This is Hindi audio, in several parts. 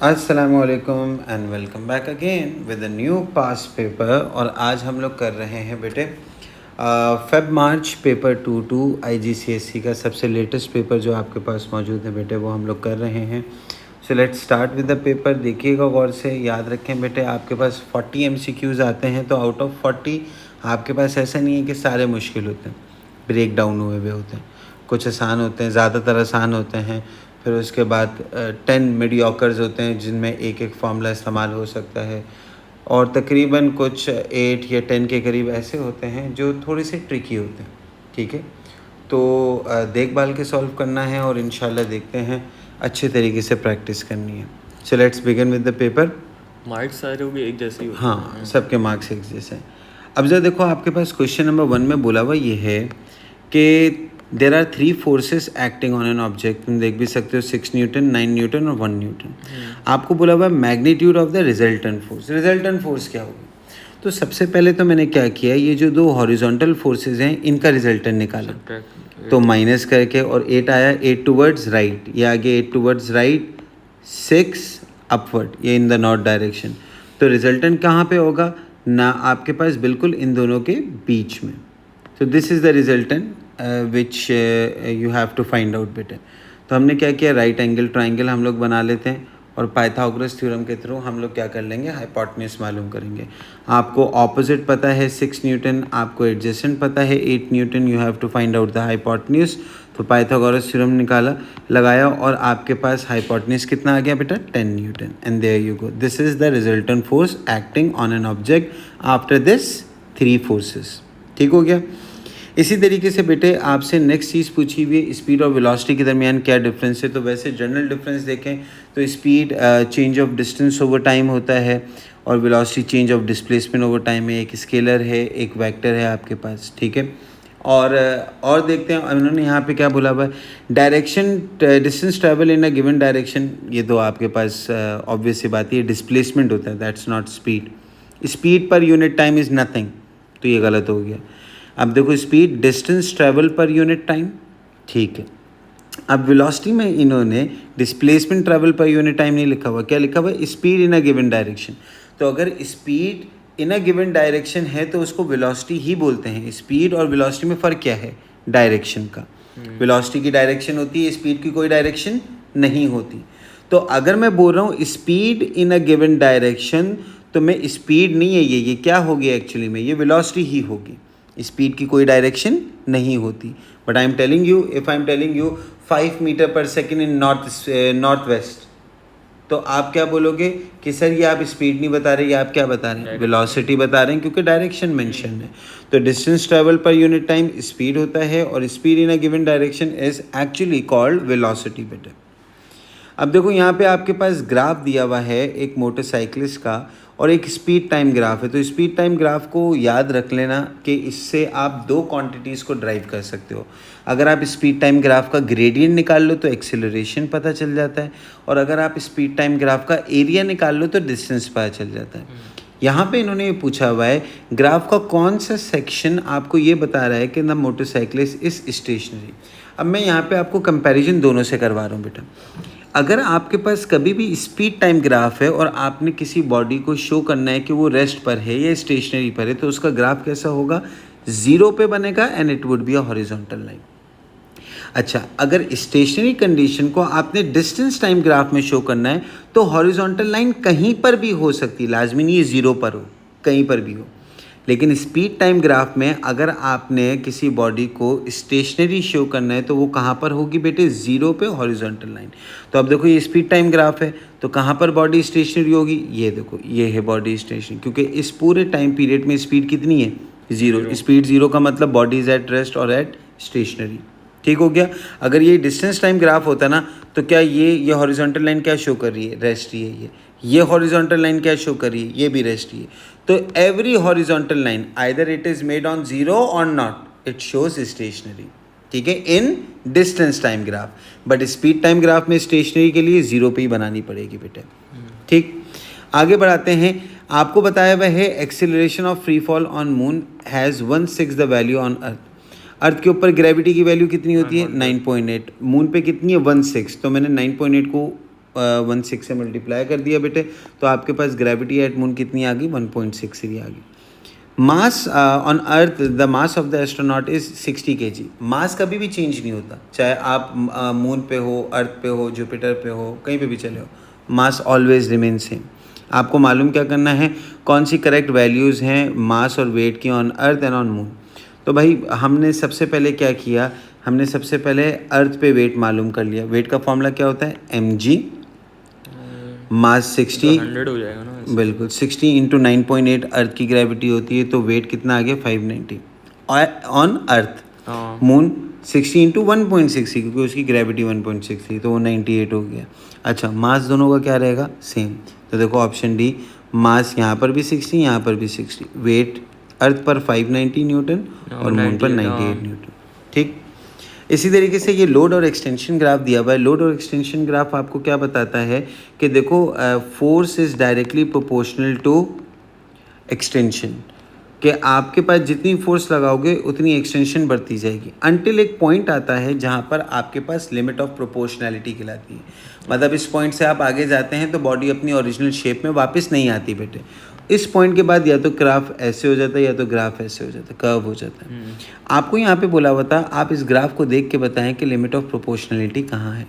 अस्सलामुअलैकुम and welcome back again with a new pass paper. और आज हम लोग कर रहे हैं बेटे फेब मार्च पेपर 2 IGCSE का सबसे लेटेस्ट पेपर जो आपके पास मौजूद है बेटे, वो हम लोग कर रहे हैं। So let's start with the paper. देखिएगा गौर से, याद रखें बेटे, आपके पास 40 MCQs आते हैं, तो आउट ऑफ 40 आपके पास ऐसा नहीं है कि सारे मुश्किल होते हैं, ब्रेक डाउन हुए हुए होते हैं। कुछ आसान होते हैं, ज़्यादातर आसान होते हैं। फिर उसके बाद 10 मीडियोकर्स होते हैं जिनमें एक एक फार्मूला इस्तेमाल हो सकता है, और तकरीबन कुछ 8 या 10 के करीब ऐसे होते हैं जो थोड़े से ट्रिकी होते हैं। ठीक है, तो देखभाल के सॉल्व करना है और इंशाल्लाह देखते हैं अच्छे तरीके से प्रैक्टिस करनी है। So let's begin with the paper. Marks सारे भी एक जैसे ही होते हाँ, सबके मार्क्स एक जैसे हैं। अब जरा देखो, आपके पास क्वेश्चन नंबर 1 में बोला हुआ ये है कि there are 3 forces acting on an object. तुम देख भी सकते हो 6 न्यूटन, 9 न्यूटन और 1 न्यूटन। आपको बोला हुआ magnitude of the resultant force. Resultant force क्या होगी? तो सबसे पहले तो मैंने क्या किया, ये जो दो हॉरिजॉन्टल फोर्सेस हैं इनका रिजल्टेंट निकाला। तो माइनस करके, और 8 आया, 8 टूवर्ड्स राइट, ये आगे 8 टूवर्ड्स राइट, 6 अपवर्ड, ये इन द नॉर्थ डायरेक्शन। तो रिजल्टेंट कहाँ पे होगा ना, आपके पास बिल्कुल इन दोनों के बीच में। तो this is the resultant which you have to find out बेटे। तो हमने क्या किया, राइट एंगल ट्राइंगल हम लोग बना लेते हैं, और पाइथागोरस थ्योरम के थ्रू हम लोग क्या कर लेंगे, हाइपोटेन्यूज मालूम करेंगे। आपको ऑपोजिट पता है 6 न्यूटन, आपको एडजेसेंट पता है 8 newton, you have to find out the hypotenuse. तो पाइथागोरस थ्योरम निकाला, लगाया, और आपके पास हाइपोटेन्यूज कितना आ गया बेटा, 10 newton. And there you go, this is the resultant force acting on an object after this 3 forces. ठीक हो गया। इसी तरीके से बेटे आपसे नेक्स्ट चीज़ पूछी हुई है, स्पीड और वेलोसिटी के दरमियान क्या डिफरेंस है। तो वैसे जनरल डिफरेंस देखें तो speed change of distance over time होता है, और velocity change of displacement over time है। एक स्केलर है, एक वेक्टर है आपके पास। ठीक है, और देखते हैं उन्होंने यहाँ पे क्या बोला हुआ है, direction distance travel in a given direction. ये तो आपके पास ऑब्वियस सी बात है, डिस्प्लेसमेंट होता है, that's not speed. Speed per unit time is nothing, तो ये गलत हो गया। अब देखो, speed distance travel per unit time, ठीक है। अब वेलोसिटी में इन्होंने displacement travel per unit time नहीं लिखा हुआ, क्या लिखा हुआ है, speed in a given direction. तो अगर speed in a given direction है तो उसको वेलोसिटी ही बोलते हैं। स्पीड और वेलोसिटी में फ़र्क क्या है, डायरेक्शन का। वेलोसिटी की डायरेक्शन होती है, स्पीड की कोई डायरेक्शन नहीं होती। तो अगर मैं बोल रहा हूँ speed in a given direction, तो मैं स्पीड नहीं है ये क्या होगी एक्चुअली में, ये वेलोसिटी ही होगी। स्पीड की कोई डायरेक्शन नहीं होती। But I am telling you, if I am telling you 5 metre पर सेकेंड इन नॉर्थ वेस्ट, तो आप क्या बोलोगे कि सर ये आप स्पीड नहीं बता रहे, ये आप क्या बता रहे हैं, वेलोसिटी बता रहे हैं, क्योंकि डायरेक्शन मेंशन है। तो distance travel per unit time speed होता है, और speed in a given direction is actually called velocity बेटे। अब देखो, यहाँ पे आपके पास ग्राफ दिया हुआ है एक मोटरसाइकिलिस्ट का, और एक स्पीड टाइम ग्राफ है। तो स्पीड टाइम ग्राफ को याद रख लेना कि इससे आप 2 क्वांटिटीज़ को ड्राइव कर सकते हो। अगर आप स्पीड टाइम ग्राफ का ग्रेडियंट निकाल लो तो एक्सेलरेशन पता चल जाता है, और अगर आप स्पीड टाइम ग्राफ का एरिया निकाल लो तो डिस्टेंस पता चल जाता है। यहाँ पे इन्होंने ये पूछा हुआ है, ग्राफ का कौन सा सेक्शन आपको ये बता रहा है कि द मोटरसाइकिलिस्ट इज स्टेशनरी। अब मैं यहाँ पे आपको कंपैरिजन दोनों से करवा रहा हूँ बेटा। अगर आपके पास कभी भी स्पीड टाइम ग्राफ है और आपने किसी बॉडी को शो करना है कि वो रेस्ट पर है या स्टेशनरी पर है, तो उसका ग्राफ कैसा होगा, 0 पे बनेगा, and it would be a horizontal line. अच्छा, अगर स्टेशनरी कंडीशन को आपने डिस्टेंस टाइम ग्राफ में शो करना है तो हॉरिजॉन्टल लाइन कहीं पर भी हो सकती है, लाजमी नहीं 0 पर हो, कहीं पर भी हो। लेकिन स्पीड टाइम ग्राफ में अगर आपने किसी बॉडी को स्टेशनरी शो करना है तो वो कहाँ पर होगी बेटे, 0 पे हॉरिजॉन्टल लाइन। तो अब देखो, ये स्पीड टाइम ग्राफ है, तो कहाँ पर बॉडी स्टेशनरी होगी, ये देखो, ये है बॉडी स्टेशनरी, क्योंकि इस पूरे टाइम पीरियड में स्पीड कितनी है, 0। स्पीड 0 का मतलब बॉडी इज एट रेस्ट और एट स्टेशनरी। ठीक हो गया। अगर ये डिस्टेंस टाइम ग्राफ होता ना, तो क्या ये हॉरिजॉन्टल लाइन क्या शो कर रही है, रेस्ट ही है। ये हॉरिजॉन्टल लाइन क्या शो कर रही है, ये भी रेस्ट ही है। तो every horizontal line either it is made on 0 और नॉट, इट शोज स्टेशनरी। ठीक है, in distance time graph. But speed time graph में स्टेशनरी के लिए 0 पे ही बनानी पड़ेगी बेटे। ठीक, आगे बढ़ाते हैं। आपको बताया हुआ है acceleration of free fall on moon has 1/6 the value on earth. Earth के ऊपर ग्रेविटी की वैल्यू कितनी होती है, 9.8। मून पे कितनी है, 1/6। तो मैंने 9.8 को 1.16 से मल्टीप्लाई कर दिया बेटे, तो आपके पास ग्रेविटी एट मून कितनी आ गई, 1.63 आ गई। मास on earth, the mass of the astronaut is 60 kg। मास कभी भी चेंज नहीं होता, चाहे आप मून पे हो, अर्थ पे हो, जुपिटर पे हो, कहीं पे भी चले हो, मास ऑलवेज रिमेन सेम। आपको मालूम क्या करना है, कौन सी करेक्ट वैल्यूज़ हैं मास और वेट की on earth and on moon. तो भाई हमने सबसे पहले क्या किया, हमने सबसे पहले अर्थ पे वेट मालूम कर लिया। वेट का फॉर्मूला क्या होता है, mg, मास 60, 100 हो जाएगा ना वैसे। बिल्कुल 60 इंटू 9.8 अर्थ की ग्रेविटी होती है, तो वेट कितना आ गया 590 ऑन अर्थ। हाँ मून 60 इंटू 1.60 क्योंकि उसकी ग्रेविटी 1.6 थी, तो वो 98 हो गया। अच्छा, मास दोनों का क्या रहेगा, सेम। तो देखो ऑप्शन डी, मास यहाँ पर भी 60, यहाँ पर भी 60, वेट अर्थ पर 590 न्यूटन और मून पर 98 न्यूटन। ठीक, इसी तरीके से ये लोड और एक्सटेंशन ग्राफ दिया हुआ है। लोड और एक्सटेंशन ग्राफ आपको क्या बताता है कि देखो force is directly proportional to extension, कि आपके पास जितनी फोर्स लगाओगे उतनी एक्सटेंशन बढ़ती जाएगी, अनटिल एक पॉइंट आता है जहाँ पर आपके पास लिमिट ऑफ प्रोपोर्शनैलिटी कहलाती है। मतलब इस पॉइंट से आप आगे जाते हैं तो बॉडी अपनी ओरिजिनल शेप में वापस नहीं आती बेटे। इस पॉइंट के बाद या तो ग्राफ ऐसे हो जाता है या तो ग्राफ ऐसे हो जाता है, कर्व हो जाता है। आपको यहाँ पे बोला हुआ था आप इस ग्राफ को देख के बताएं कि लिमिट ऑफ प्रोपोर्शनैलिटी कहाँ है।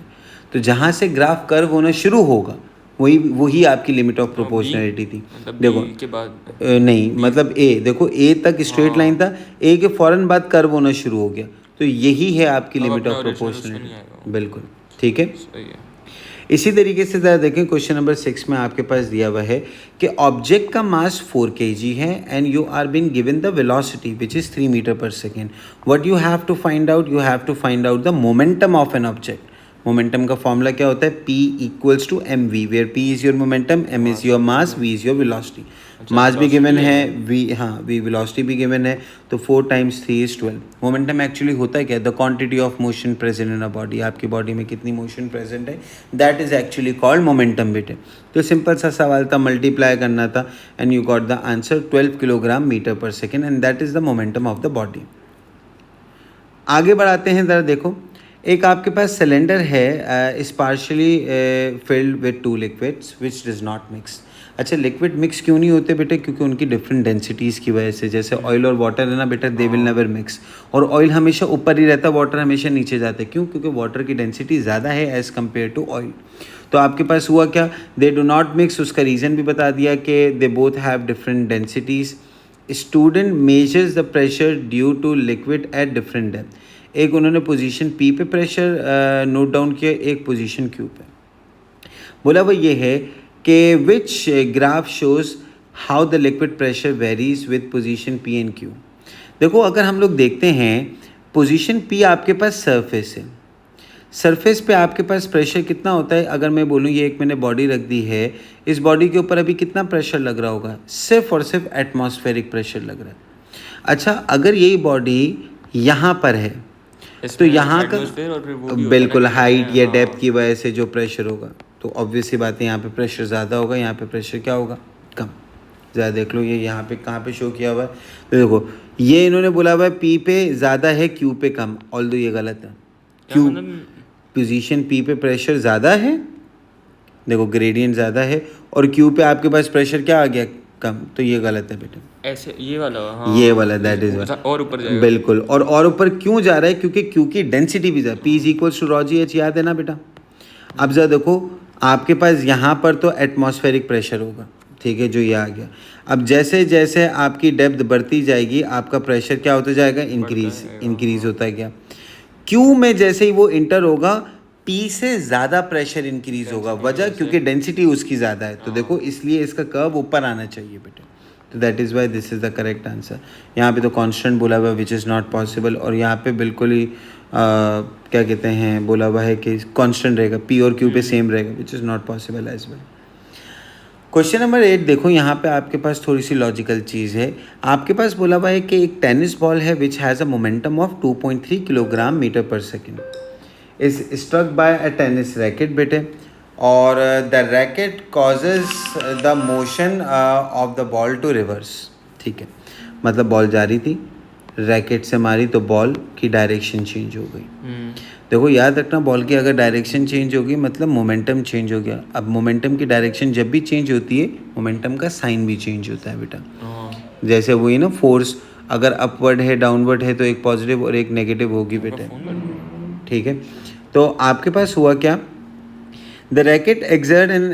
तो जहाँ से ग्राफ कर्व होना शुरू होगा वही आपकी लिमिट ऑफ प्रोपोर्शनैलिटी थी। मतलब देखो B के बाद नहीं, मतलब ए, देखो ए तक स्ट्रेट लाइन था, ए के फौरन बाद कर्व होना शुरू हो गया, तो यही है आपकी अब लिमिट अपना ऑफ original उसमें नहीं प्रोपोर्शनैलिटी। आएगा। बिल्कुल ठीक है। सही है। इसी तरीके से ज़रा देखें, क्वेश्चन नंबर 6 में आपके पास दिया हुआ है कि ऑब्जेक्ट का मास 4 kg है and you are been given the velocity which is 3 metre पर second. What you have to find out, you have to find out the momentum of an object. Momentum का फॉर्मूला क्या होता है, P equals to M V, where P is your momentum, M is your mass, V is your velocity. Mass भी गिवन है, V, हाँ V वेलोसिटी भी गिवन है, तो 4 टाइम्स 3 इज़ 12। मोमेंटम एक्चुअली होता है क्या, the quantity of motion present in a body, आपकी बॉडी में कितनी मोशन प्रेजेंट है, that is actually called momentum बेटे। तो सिंपल सा सवाल था, मल्टीप्लाई करना था and you got the answer 12 kilogram metre पर second and that is the momentum of the body. आगे बढ़ाते हैं, ज़रा देखो, एक आपके पास सिलेंडर है, इस partially filled with 2 liquids which does not mix. अच्छा, लिक्विड मिक्स क्यों नहीं होते बेटे, क्योंकि उनकी डिफरेंट डेंसिटीज़ की वजह से। जैसे ऑयल और वाटर है ना बेटा, दे विल नेवर मिक्स, और ऑयल हमेशा ऊपर ही रहता है, वाटर हमेशा नीचे जाता है। क्यों, क्योंकि वाटर की डेंसिटी ज़्यादा है एज़ कम्पेयर टू ऑयल। तो आपके पास हुआ क्या, दे डू नॉट मिक्स, उसका रीज़न भी बता दिया कि they both have different densities. Student measures the pressure due to liquid at different depth. एक उन्होंने पोजीशन P पे प्रेशर नोट डाउन किया, एक पोजीशन Q पे। बोला वो ये है कि which graph shows how the liquid pressure varies with position P and Q। देखो अगर हम लोग देखते हैं, पोजीशन P आपके पास सरफेस है, सरफेस पे आपके पास प्रेशर कितना होता है, अगर मैं बोलूँ ये एक मैंने बॉडी रख दी है, इस बॉडी के ऊपर अभी कितना प्रेशर लग रहा होगा, सिर्फ और सिर्फ एटमॉस्फेरिक प्रेशर लग रहा है। अच्छा, अगर यही बॉडी यहाँ पर है तो यहाँ का बिल्कुल हाइट या डेप्थ की वजह से जो प्रेशर होगा, तो ऑब्वियस सी बात है यहाँ पे प्रेशर ज़्यादा होगा, यहाँ पे प्रेशर क्या होगा, कम। ज़रा देख लो ये यहाँ पे कहाँ पे शो किया हुआ है, तो देखो ये इन्होंने बोला हुआ है P पे ज़्यादा है, Q पे कम, ऑल्दो ये गलत है। Q पोजीशन P पे प्रेशर ज़्यादा है, देखो ग्रेडियंट ज़्यादा है, और Q पे आपके पास प्रेशर क्या आ गया, कम, तो ये गलत है बेटा। ऐसे ये वाला, हाँ ये वाला दैट इज और ऊपर जाएगा, बिल्कुल। और ऊपर क्यों जा रहा है, क्योंकि Q की डेंसिटी भी ज़्यादा, P is equals to rho g h, याद है ना बेटा। अब जरा देखो आपके पास यहाँ पर तो एटमॉस्फेरिक प्रेशर होगा, ठीक है, जो ये आ गया। अब जैसे जैसे आपकी डेप्थ बढ़ती जाएगी आपका प्रेशर क्या होता जाएगा, इंक्रीज होता है क्या। Q में जैसे ही वो इंटर होगा P से ज़्यादा प्रेशर इंक्रीज होगा, वजह क्योंकि डेंसिटी उसकी ज़्यादा है। तो देखो इसलिए इसका कर्व ऊपर आना चाहिए बेटे, तो that is why this is the correct answer. यहाँ पे तो कांस्टेंट बोला हुआ है विच इज़ नॉट पॉसिबल, और यहाँ पे बिल्कुल ही क्या कहते हैं बोला हुआ है कि कांस्टेंट रहेगा, P और Q पे सेम रहेगा, which is not possible as well. Question number 8 देखो, यहाँ पे आपके पास थोड़ी सी लॉजिकल चीज़ है। आपके पास बोला हुआ है कि एक टेनिस बॉल है which has a momentum of 2.3 kilogram metre पर second, is struck by a tennis racket बेटे, और the racket causes the motion of the ball to reverse. ठीक है, मतलब बॉल जा रही थी, रैकेट से मारी तो बॉल की डायरेक्शन चेंज हो गई। हम्म, देखो याद रखना, बॉल की अगर डायरेक्शन चेंज होगी मतलब मोमेंटम चेंज हो गया। अब मोमेंटम की डायरेक्शन जब भी चेंज होती है मोमेंटम का साइन भी चेंज होता है बेटा। हाँ जैसे वही ना, फोर्स अगर अपवर्ड है डाउनवर्ड है तो एक पॉजिटिव और एक नेगेटिव होगी आपका बेटे। फोन कर ठीक है, तो आपके पास हुआ क्या, the racket exert an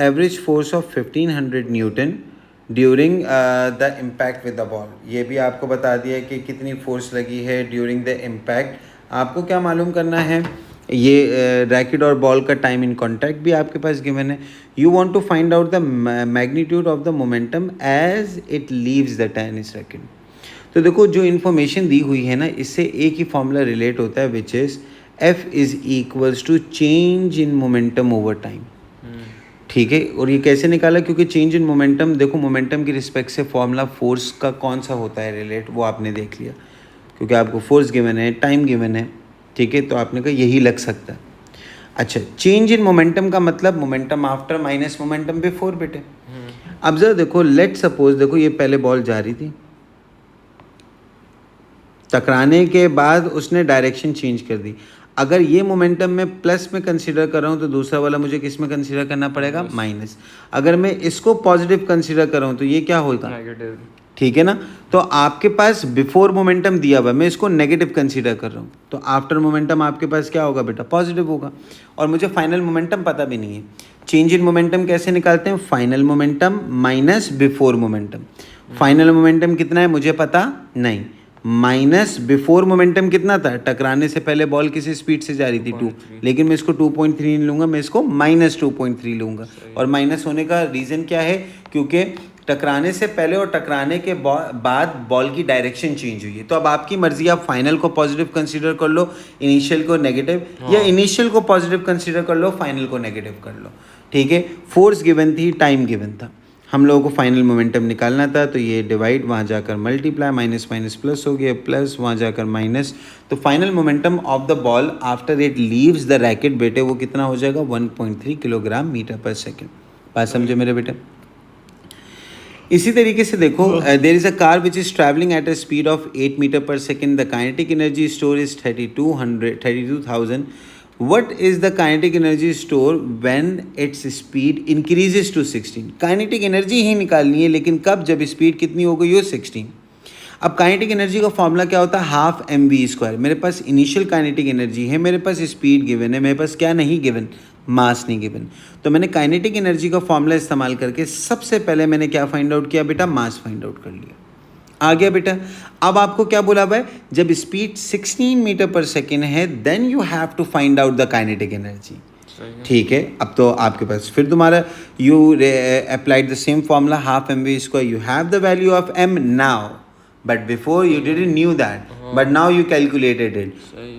average force of 1500 Newton during the impact with the ball. ये भी आपको बता दिया कि कितनी फोर्स लगी है ड्यूरिंग द इम्पैक्ट। आपको क्या मालूम करना है, ये रैकेट और बॉल का टाइम इन कॉन्टैक्ट भी आपके पास गिवन है। You want to find out the magnitude of the momentum as it leaves the tennis racket. तो देखो जो इन्फॉर्मेशन दी हुई है ना, इससे एक ही फॉर्मूला रिलेट होता है, which is F is equals to change in momentum over time. ठीक है, और ये कैसे निकाला, क्योंकि चेंज इन मोमेंटम, देखो मोमेंटम की रिस्पेक्ट से फॉर्मूला फोर्स का कौन सा होता है रिलेट, वो आपने देख लिया, क्योंकि आपको फोर्स गिवन है, टाइम गिवन है। ठीक है, तो आपने कहा यही लग सकता है। अच्छा, चेंज इन मोमेंटम का मतलब momentum after minus momentum before बेटे। अब जरा देखो, लेट सपोज, देखो ये पहले बॉल जा रही थी, टकराने के बाद उसने डायरेक्शन चेंज कर दी। अगर ये मोमेंटम मैं प्लस में कंसीडर कर रहा हूँ तो दूसरा वाला मुझे किस में कंसीडर करना पड़ेगा, माइनस। अगर मैं इसको पॉजिटिव कंसीडर कर रहा हूँ तो ये क्या होगा, नेगेटिव। ठीक है ना। तो आपके पास बिफोर मोमेंटम दिया हुआ है, मैं इसको नेगेटिव कंसीडर कर रहा हूँ, तो आफ्टर मोमेंटम आपके पास क्या होगा बेटा, पॉजिटिव होगा। और मुझे फाइनल मोमेंटम पता भी नहीं है। चेंज इन मोमेंटम कैसे निकालते हैं, final momentum minus before momentum. Final momentum कितना है मुझे पता नहीं, माइनस बिफोर मोमेंटम कितना था, टकराने से पहले बॉल किस स्पीड से जा रही थी 2, लेकिन मैं इसको 2.3 नहीं लूँगा, मैं इसको माइनस 2.3 लूँगा। और माइनस होने का रीज़न क्या है, क्योंकि टकराने से पहले और टकराने के बाद बॉल की डायरेक्शन चेंज हुई है। तो अब आपकी मर्जी, आप फाइनल को पॉजिटिव कंसीडर कर लो, इनिशियल को नेगेटिव, या इनिशियल को पॉजिटिव कंसीडर कर लो, फाइनल को नेगेटिव कर लो। ठीक है, फोर्स गिवन थी, टाइम गिवन था, हम लोगों को फाइनल मोमेंटम निकालना था, तो ये डिवाइड, वहाँ जाकर मल्टीप्लाई, माइनस माइनस प्लस हो गया, प्लस वहाँ जाकर माइनस। तो final momentum of the ball after it leaves the racket बेटे, वो कितना हो जाएगा, 1.3 किलोग्राम मीटर पर सेकेंड। बात समझे मेरे बेटे। इसी तरीके से देखो, there is a car which is travelling at a speed of 8 metre पर second, the kinetic energy store is 32,000। What is the kinetic energy store when its speed increases to 16? Kinetic energy ही निकालनी है, लेकिन कब, जब स्पीड कितनी हो गई हो, 16। अब काइनेटिक एनर्जी का फॉर्मूला क्या होता है, हाफ mv²। मेरे पास इनिशियल काइनेटिक एनर्जी है, मेरे पास स्पीड गिवन है, मेरे पास क्या नहीं गिवन, मास नहीं गिवन। तो मैंने काइनेटिक एनर्जी का फॉर्मूला इस्तेमाल करके सबसे पहले मैंने क्या फाइंड आउट किया बेटा, मास फाइंड आउट कर लिया। आ गया बेटा। अब आपको क्या बोला हुआ है, जब स्पीड 16 मीटर पर सेकेंड है, then you have to find out the kinetic energy. ठीक है, अब तो आपके पास फिर तुम्हारा, you applied the same formula, half mv², you have the value of m now, but before you didn't knew that, but now you calculated it,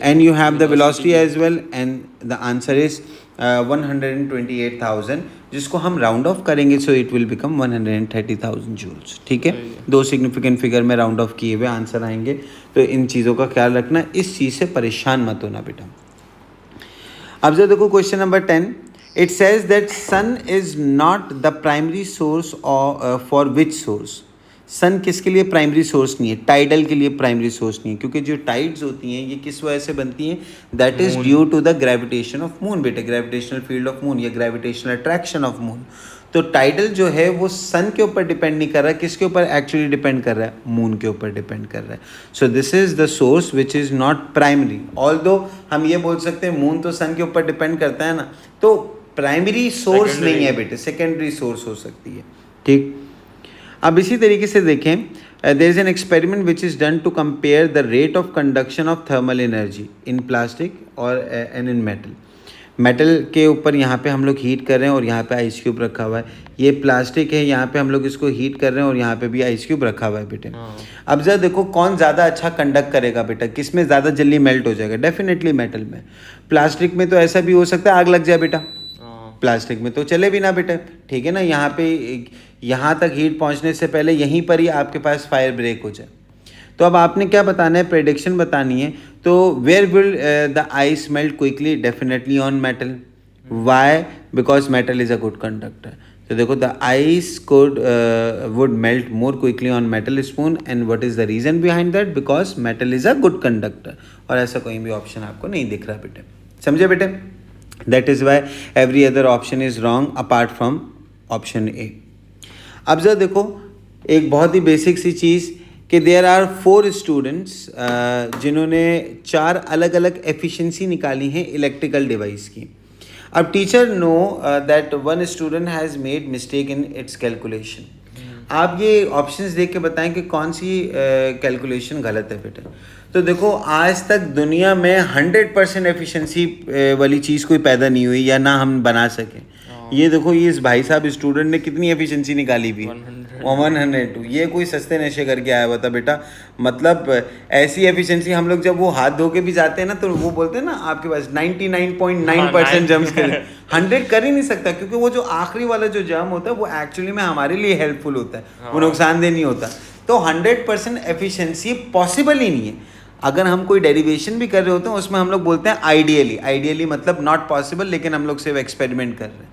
and you have the velocity as well, and the answer is 128,000, जिसको हम राउंड ऑफ करेंगे, so it will become 130,000 joules. ठीक है, दो सिग्निफिकेंट फिगर में राउंड ऑफ किए हुए आंसर आएंगे, तो इन चीज़ों का ख्याल रखना, इस चीज़ से परेशान मत होना बेटा। अब जो देखो question number 10, it says that sun is not the primary source for which source. Sun किसके लिए प्राइमरी सोर्स नहीं है, टाइडल के लिए प्राइमरी सोर्स नहीं है, क्योंकि जो टाइड्स होती हैं ये किस वजह से बनती हैं, that is due to the gravitation of moon बेटे, ग्रेविटेशनल फील्ड ऑफ मून या ग्रेविटेशनल अट्रैक्शन ऑफ मून। तो टाइडल जो है वो सन के ऊपर डिपेंड नहीं कर रहा है, किसके ऊपर एक्चुअली डिपेंड कर रहा है, मून के ऊपर डिपेंड कर रहा है। So this is the source which is not primary, although हम ये बोल सकते हैं मून तो सन के ऊपर डिपेंड करता है ना, तो प्राइमरी सोर्स नहीं है बेटे, सेकेंडरी सोर्स हो सकती है। ठीक, अब इसी तरीके से देखें, there is an experiment which is done to compare the rate of conduction of thermal energy in plastic और एंड इन मेटल। मेटल के ऊपर यहाँ पे हम लोग हीट कर रहे हैं और यहाँ पे आइस क्यूब रखा हुआ है, ये प्लास्टिक है, यहाँ पे हम लोग इसको हीट कर रहे हैं और यहाँ पे भी आइस क्यूब रखा हुआ है बेटे। अब जरा देखो कौन ज़्यादा अच्छा कंडक्ट करेगा बेटा, किस में ज़्यादा जल्दी मेल्ट हो जाएगा, डेफिनेटली मेटल में। प्लास्टिक में तो ऐसा भी हो सकता है आग लग जाए बेटा, प्लास्टिक में तो चले भी ना बेटा, ठीक है ना, यहाँ पे यहाँ तक हीट पहुँचने से पहले यहीं पर ही आपके पास फायर ब्रेक हो जाए। तो अब आपने क्या बताना है, प्रेडिक्शन बतानी है। तो where will the ice melt quickly, definitely on metal, why? Because metal is a good conductor. तो देखो the ice would melt more quickly on metal spoon and what is the reason behind that? Because metal is a good conductor. और ऐसा कोई भी ऑप्शन आपको नहीं दिख रहा बेटे. समझे बेटे? That is why every other option is wrong apart from option A. अब जरा देखो एक बहुत ही बेसिक सी चीज़ कि देयर आर 4 स्टूडेंट्स जिन्होंने 4 अलग अलग एफिशिएंसी निकाली हैं इलेक्ट्रिकल डिवाइस की. अब teacher know that one student has made mistake in its calculation. आप ये ऑप्शंस देख के बताएं कि कौन सी कैलकुलेशन गलत है बेटा. तो देखो आज तक दुनिया में 100% एफिशिएंसी वाली चीज़ कोई पैदा नहीं हुई या ना हम बना सकें. ये देखो ये इस भाई साहब स्टूडेंट ने कितनी एफिशिएंसी निकाली भी 102. ये कोई सस्ते नशे करके आया हुआ था बेटा. मतलब ऐसी एफिशिएंसी हम लोग जब वो हाथ धो के भी जाते हैं ना तो वो बोलते हैं ना आपके पास 99.9% जम्स कर 100 कर ही नहीं सकता क्योंकि वो जो आखिरी वाला जो जम होता है वो एक्चुअली में हमारे लिए हेल्पफुल होता है. वो नुकसानदेह नहीं होता. तो 100% एफिशिएंसी पॉसिबल ही नहीं है. अगर हम कोई डेरिवेशन भी कर रहे होते हैं उसमें हम लोग बोलते हैं आइडियली मतलब नॉट पॉसिबल, लेकिन हम लोग सिर्फ एक्सपेरिमेंट कर रहे हैं.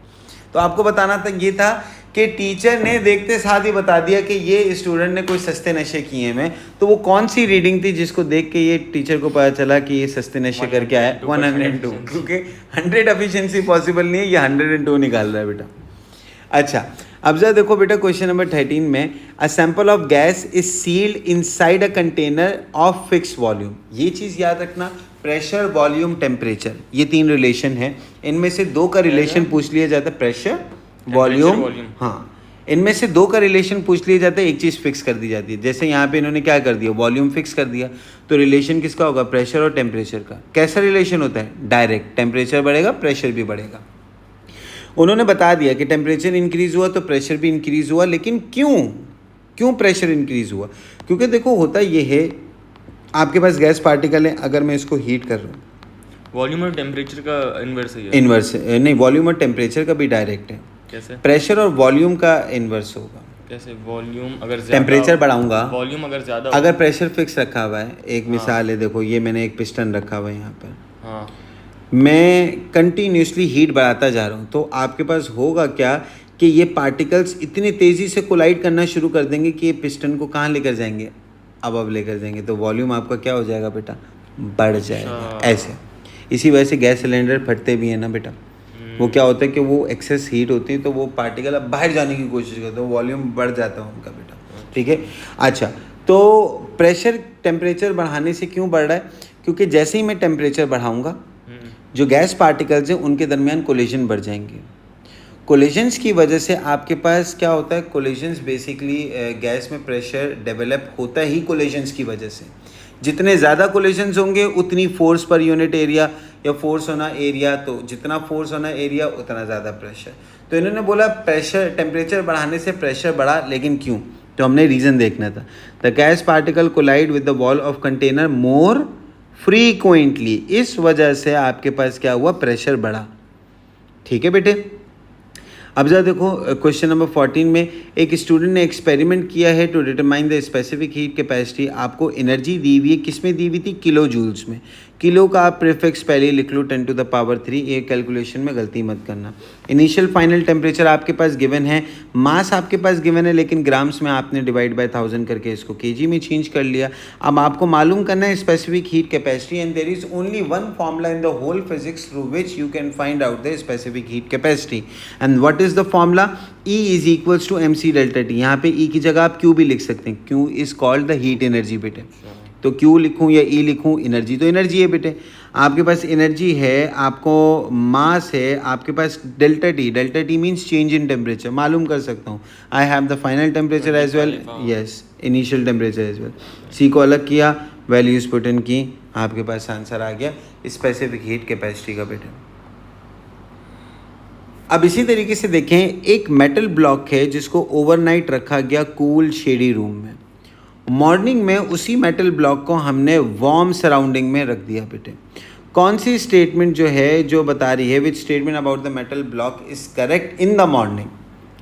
तो आपको बताना था ये था कि टीचर ने देखते साथ ही बता दिया कि ये स्टूडेंट ने कोई सस्ते नशे किए हैं. तो वो कौन सी रीडिंग थी जिसको देख के ये टीचर को पता चला कि ये सस्ते नशे करके आया? 102. क्योंकि 100 एफिशिएंसी पॉसिबल नहीं है, ये 102 निकाल रहा है बेटा. अच्छा अब जरा देखो बेटा क्वेश्चन नंबर 13 में a sample of gas is sealed inside a container of fix volume. ये चीज़ याद रखना, प्रेशर वॉल्यूम टेम्परेचर ये 3 रिलेशन है. इनमें से 2 का रिलेशन पूछ लिया जाता है प्रेशर वॉल्यूम. हाँ इनमें से 2 का रिलेशन पूछ लिया जाता है, एक चीज़ फिक्स कर दी जाती है. जैसे यहाँ पे इन्होंने क्या कर दिया, वॉल्यूम फिक्स कर दिया. तो रिलेशन किसका होगा? प्रेशर और टेम्परेचर का. कैसा रिलेशन होता है? डायरेक्ट. टेम्परेचर बढ़ेगा प्रेशर भी बढ़ेगा. उन्होंने बता दिया कि टेम्परेचर इंक्रीज़ हुआ तो प्रेशर भी इंक्रीज़ हुआ. लेकिन क्यों प्रेशर इंक्रीज़ हुआ? क्योंकि देखो होता ये है आपके पास गैस पार्टिकल है, अगर मैं इसको हीट कर रहा हूँ वॉल्यूम और टेम्परेचर का इन्वर्स है. इन्वर्स नहीं, वॉल्यूम और टेम्परेचर का भी डायरेक्ट है. कैसे? प्रेशर और वॉल्यूम का इन्वर्स होगा. कैसे? वॉल्यूम अगर टेम्परेचर बढ़ाऊंगा, वॉल्यूम अगर ज़्यादा, अगर प्रेशर फिक्स रखा हुआ है. एक मिसाल है, देखो ये मैंने एक पिस्टन रखा हुआ है यहाँ पर. हाँ मैं कंटिन्यूसली हीट बढ़ाता जा रहा हूँ तो आपके पास होगा क्या कि ये पार्टिकल्स इतनी तेज़ी से कोलाइड करना शुरू कर देंगे कि ये पिस्टन को कहाँ लेकर जाएंगे? अब लेकर जाएंगे. तो वॉल्यूम आपका क्या हो जाएगा बेटा? बढ़ जाएगा. ऐसे इसी वजह से गैस सिलेंडर फटते भी हैं ना बेटा. वो क्या होता है कि वो एक्सेस हीट होती है तो वो पार्टिकल अब बाहर जाने की कोशिश करते हैं, वॉल्यूम बढ़ जाता है उनका बेटा. ठीक है. अच्छा तो प्रेशर टेम्परेचर बढ़ाने से क्यों बढ़ रहा है? क्योंकि जैसे ही मैं टेम्परेचर बढ़ाऊँगा जो गैस पार्टिकल्स हैं उनके दरमियान कोलिजन बढ़ जाएंगे. कोलिजन्स की वजह से आपके पास क्या होता है? कोलिजन्स बेसिकली गैस में प्रेशर डेवलप होता ही कोलिजन्स की वजह से. जितने ज़्यादा कोलिजन्स होंगे उतनी फोर्स पर यूनिट एरिया या फोर्स होना एरिया, तो जितना फोर्स होना एरिया उतना ज़्यादा प्रेशर. तो इन्होंने बोला प्रेशर टेम्परेचर बढ़ाने से प्रेशर बढ़ा, लेकिन क्यों? तो हमने रीज़न देखना था. The gas particle collide with the wall of container more frequently. इस वजह से आपके पास क्या हुआ? प्रेशर बढ़ा. ठीक है बेटे. अब जरा देखो क्वेश्चन नंबर 14 में एक स्टूडेंट ने एक्सपेरिमेंट किया है to determine the specific heat capacity. आपको एनर्जी दी हुई है, किस में दी हुई थी? किलो जूल्स में. किलो का आप प्रीफिक्स पहले ही लिख लो 10 to the power 3. ये कैलकुलेशन में गलती मत करना. इनिशियल फाइनल टेम्परेचर आपके पास गिवन है, मास आपके पास गिवन है, लेकिन ग्राम्स में आपने डिवाइड बाय 1000 करके इसको केजी में चेंज कर लिया. अब आपको मालूम करना है specific heat capacity and there is only one formula in the whole physics through which you can find out the specific heat capacity. And what is the formula? E is equals to MC delta T. यहाँ पे E की जगह आप Q भी लिख सकते हैं. Q is called the heat energy बेटे. तो Q लिखूँ या E लिखूँ, एनर्जी तो एनर्जी है बेटे. आपके पास एनर्जी है, आपको मास है, आपके पास delta T means change in temperature. मालूम कर सकता हूँ. I have the final temperature as well, yes initial temperature as well. C को अलग किया, वैल्यूज पुट इन की, आपके पास आंसर आ गया स्पेसिफिक हीट कैपेसिटी का बेटे. अब इसी तरीके से देखें, एक मेटल ब्लॉक है जिसको ओवरनाइट रखा गया कूल शेडी रूम में. मॉर्निंग में उसी मेटल ब्लॉक को हमने वार्म सराउंडिंग में रख दिया बेटे. कौन सी स्टेटमेंट जो है जो बता रही है विच statement about the metal block is correct in the morning?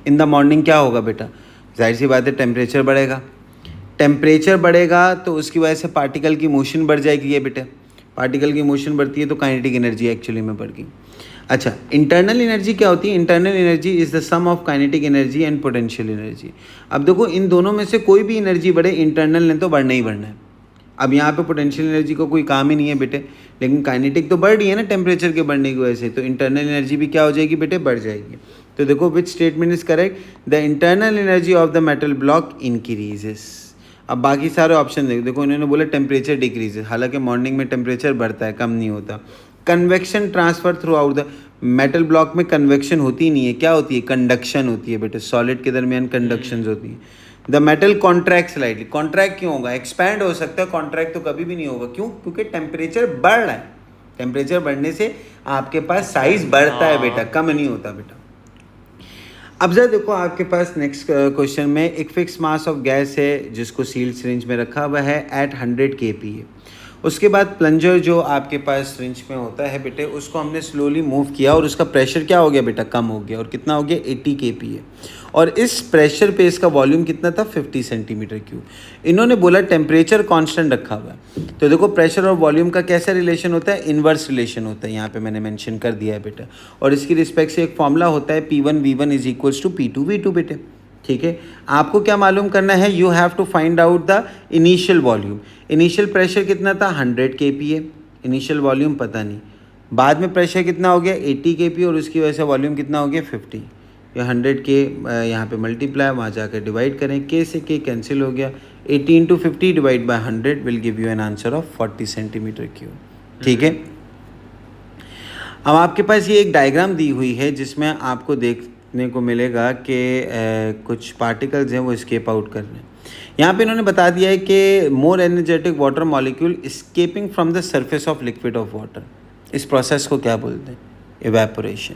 In the morning क्या होगा बेटा? जाहिर सी बात है टेम्परेचर बढ़ेगा. टेम्परेचर बढ़ेगा तो उसकी वजह से पार्टिकल की मोशन बढ़ जाएगी. ये बेटे पार्टिकल की मोशन बढ़ती है तो काइनेटिक एनर्जी एक्चुअली में बढ़ गई. अच्छा, इंटरनल एनर्जी क्या होती है? Internal energy is the sum of kinetic energy and potential energy. अब देखो इन दोनों में से कोई भी एनर्जी बढ़े, इंटरनल ने तो बढ़ना ही बढ़ना है। अब यहाँ पे पोटेंशियल एनर्जी को कोई काम ही नहीं है बेटे, लेकिन काइनेटिक तो बढ़ रही है ना टेम्परेचर के बढ़ने की वजह से, तो इंटरनल एनर्जी भी क्या हो जाएगी बेटे? बढ़ जाएगी। तो देखो which statement is correct? The internal energy of the metal block increases. अब बाकी सारे ऑप्शन देखो, देखो इन्होंने बोला टेम्परेचर डिक्रीजेस, हालांकि मॉर्निंग में टेम्परेचर बढ़ता है, कम नहीं होता। Convection transfer through out the metal block में कन्वेक्शन होती ही नहीं है, क्या होती है? कंडक्शन होती है बेटे, सॉलिड के दरमियान कंडक्शन होती है। The metal contract slightly, contract क्यों होगा? एक्सपैंड हो सकता है, कॉन्ट्रैक्ट तो कभी भी नहीं होगा। क्यों? क्योंकि टेम्परेचर बढ़ रहा है, टेम्परेचर बढ़ने से आपके पास साइज बढ़ता है बेटा, कम नहीं होता बेटा। अब जरा देखो आपके पास नेक्स्ट क्वेश्चन में एक फिक्स मास ऑफ गैस है जिसको सील्ड सिरिंज में रखा हुआ है एट 100 kPa। उसके बाद प्लंजर जो आपके पास सिरिंज में होता है बेटे, उसको हमने स्लोली मूव किया और उसका प्रेशर क्या हो गया बेटा? कम हो गया। और कितना हो गया? 80 kPa। और इस प्रेशर पे इसका वॉल्यूम कितना था? 50 सेंटीमीटर क्यूब। इन्होंने बोला टेम्परेचर कांस्टेंट रखा हुआ है, तो देखो प्रेशर और वॉल्यूम का कैसा रिलेशन होता है? इन्वर्स रिलेशन होता है, यहाँ पे मैंने मेंशन कर दिया है बेटा। और इसकी रिस्पेक्ट से एक फॉर्मूला होता है P1V1 is equals to P2V2 बेटे। ठीक है, आपको क्या मालूम करना है? You have to find out the initial volume. Initial pressure कितना था? 100 kPa। इनिशियल वॉल्यूम पता नहीं, बाद में प्रेशर कितना हो गया? 80 kPa, और उसकी वजह से वॉल्यूम कितना हो गया? 50। या 100 के यहाँ पे मल्टीप्लाई, वहाँ जाकर डिवाइड करें, के से के कैंसिल हो गया। 80 into 50 divide by 100 will give you an answer of 40 centimetre cube. ठीक है, अब आपके पास ये एक डायग्राम दी हुई है जिसमें आपको देखने को मिलेगा कि कुछ पार्टिकल्स हैं वो एस्केप आउट कर रहे हैं। यहाँ पे इन्होंने बता दिया है कि more energetic water molecule escaping from the surface of liquid of water. इस प्रोसेस को क्या बोलते हैं? इवेपोरेशन।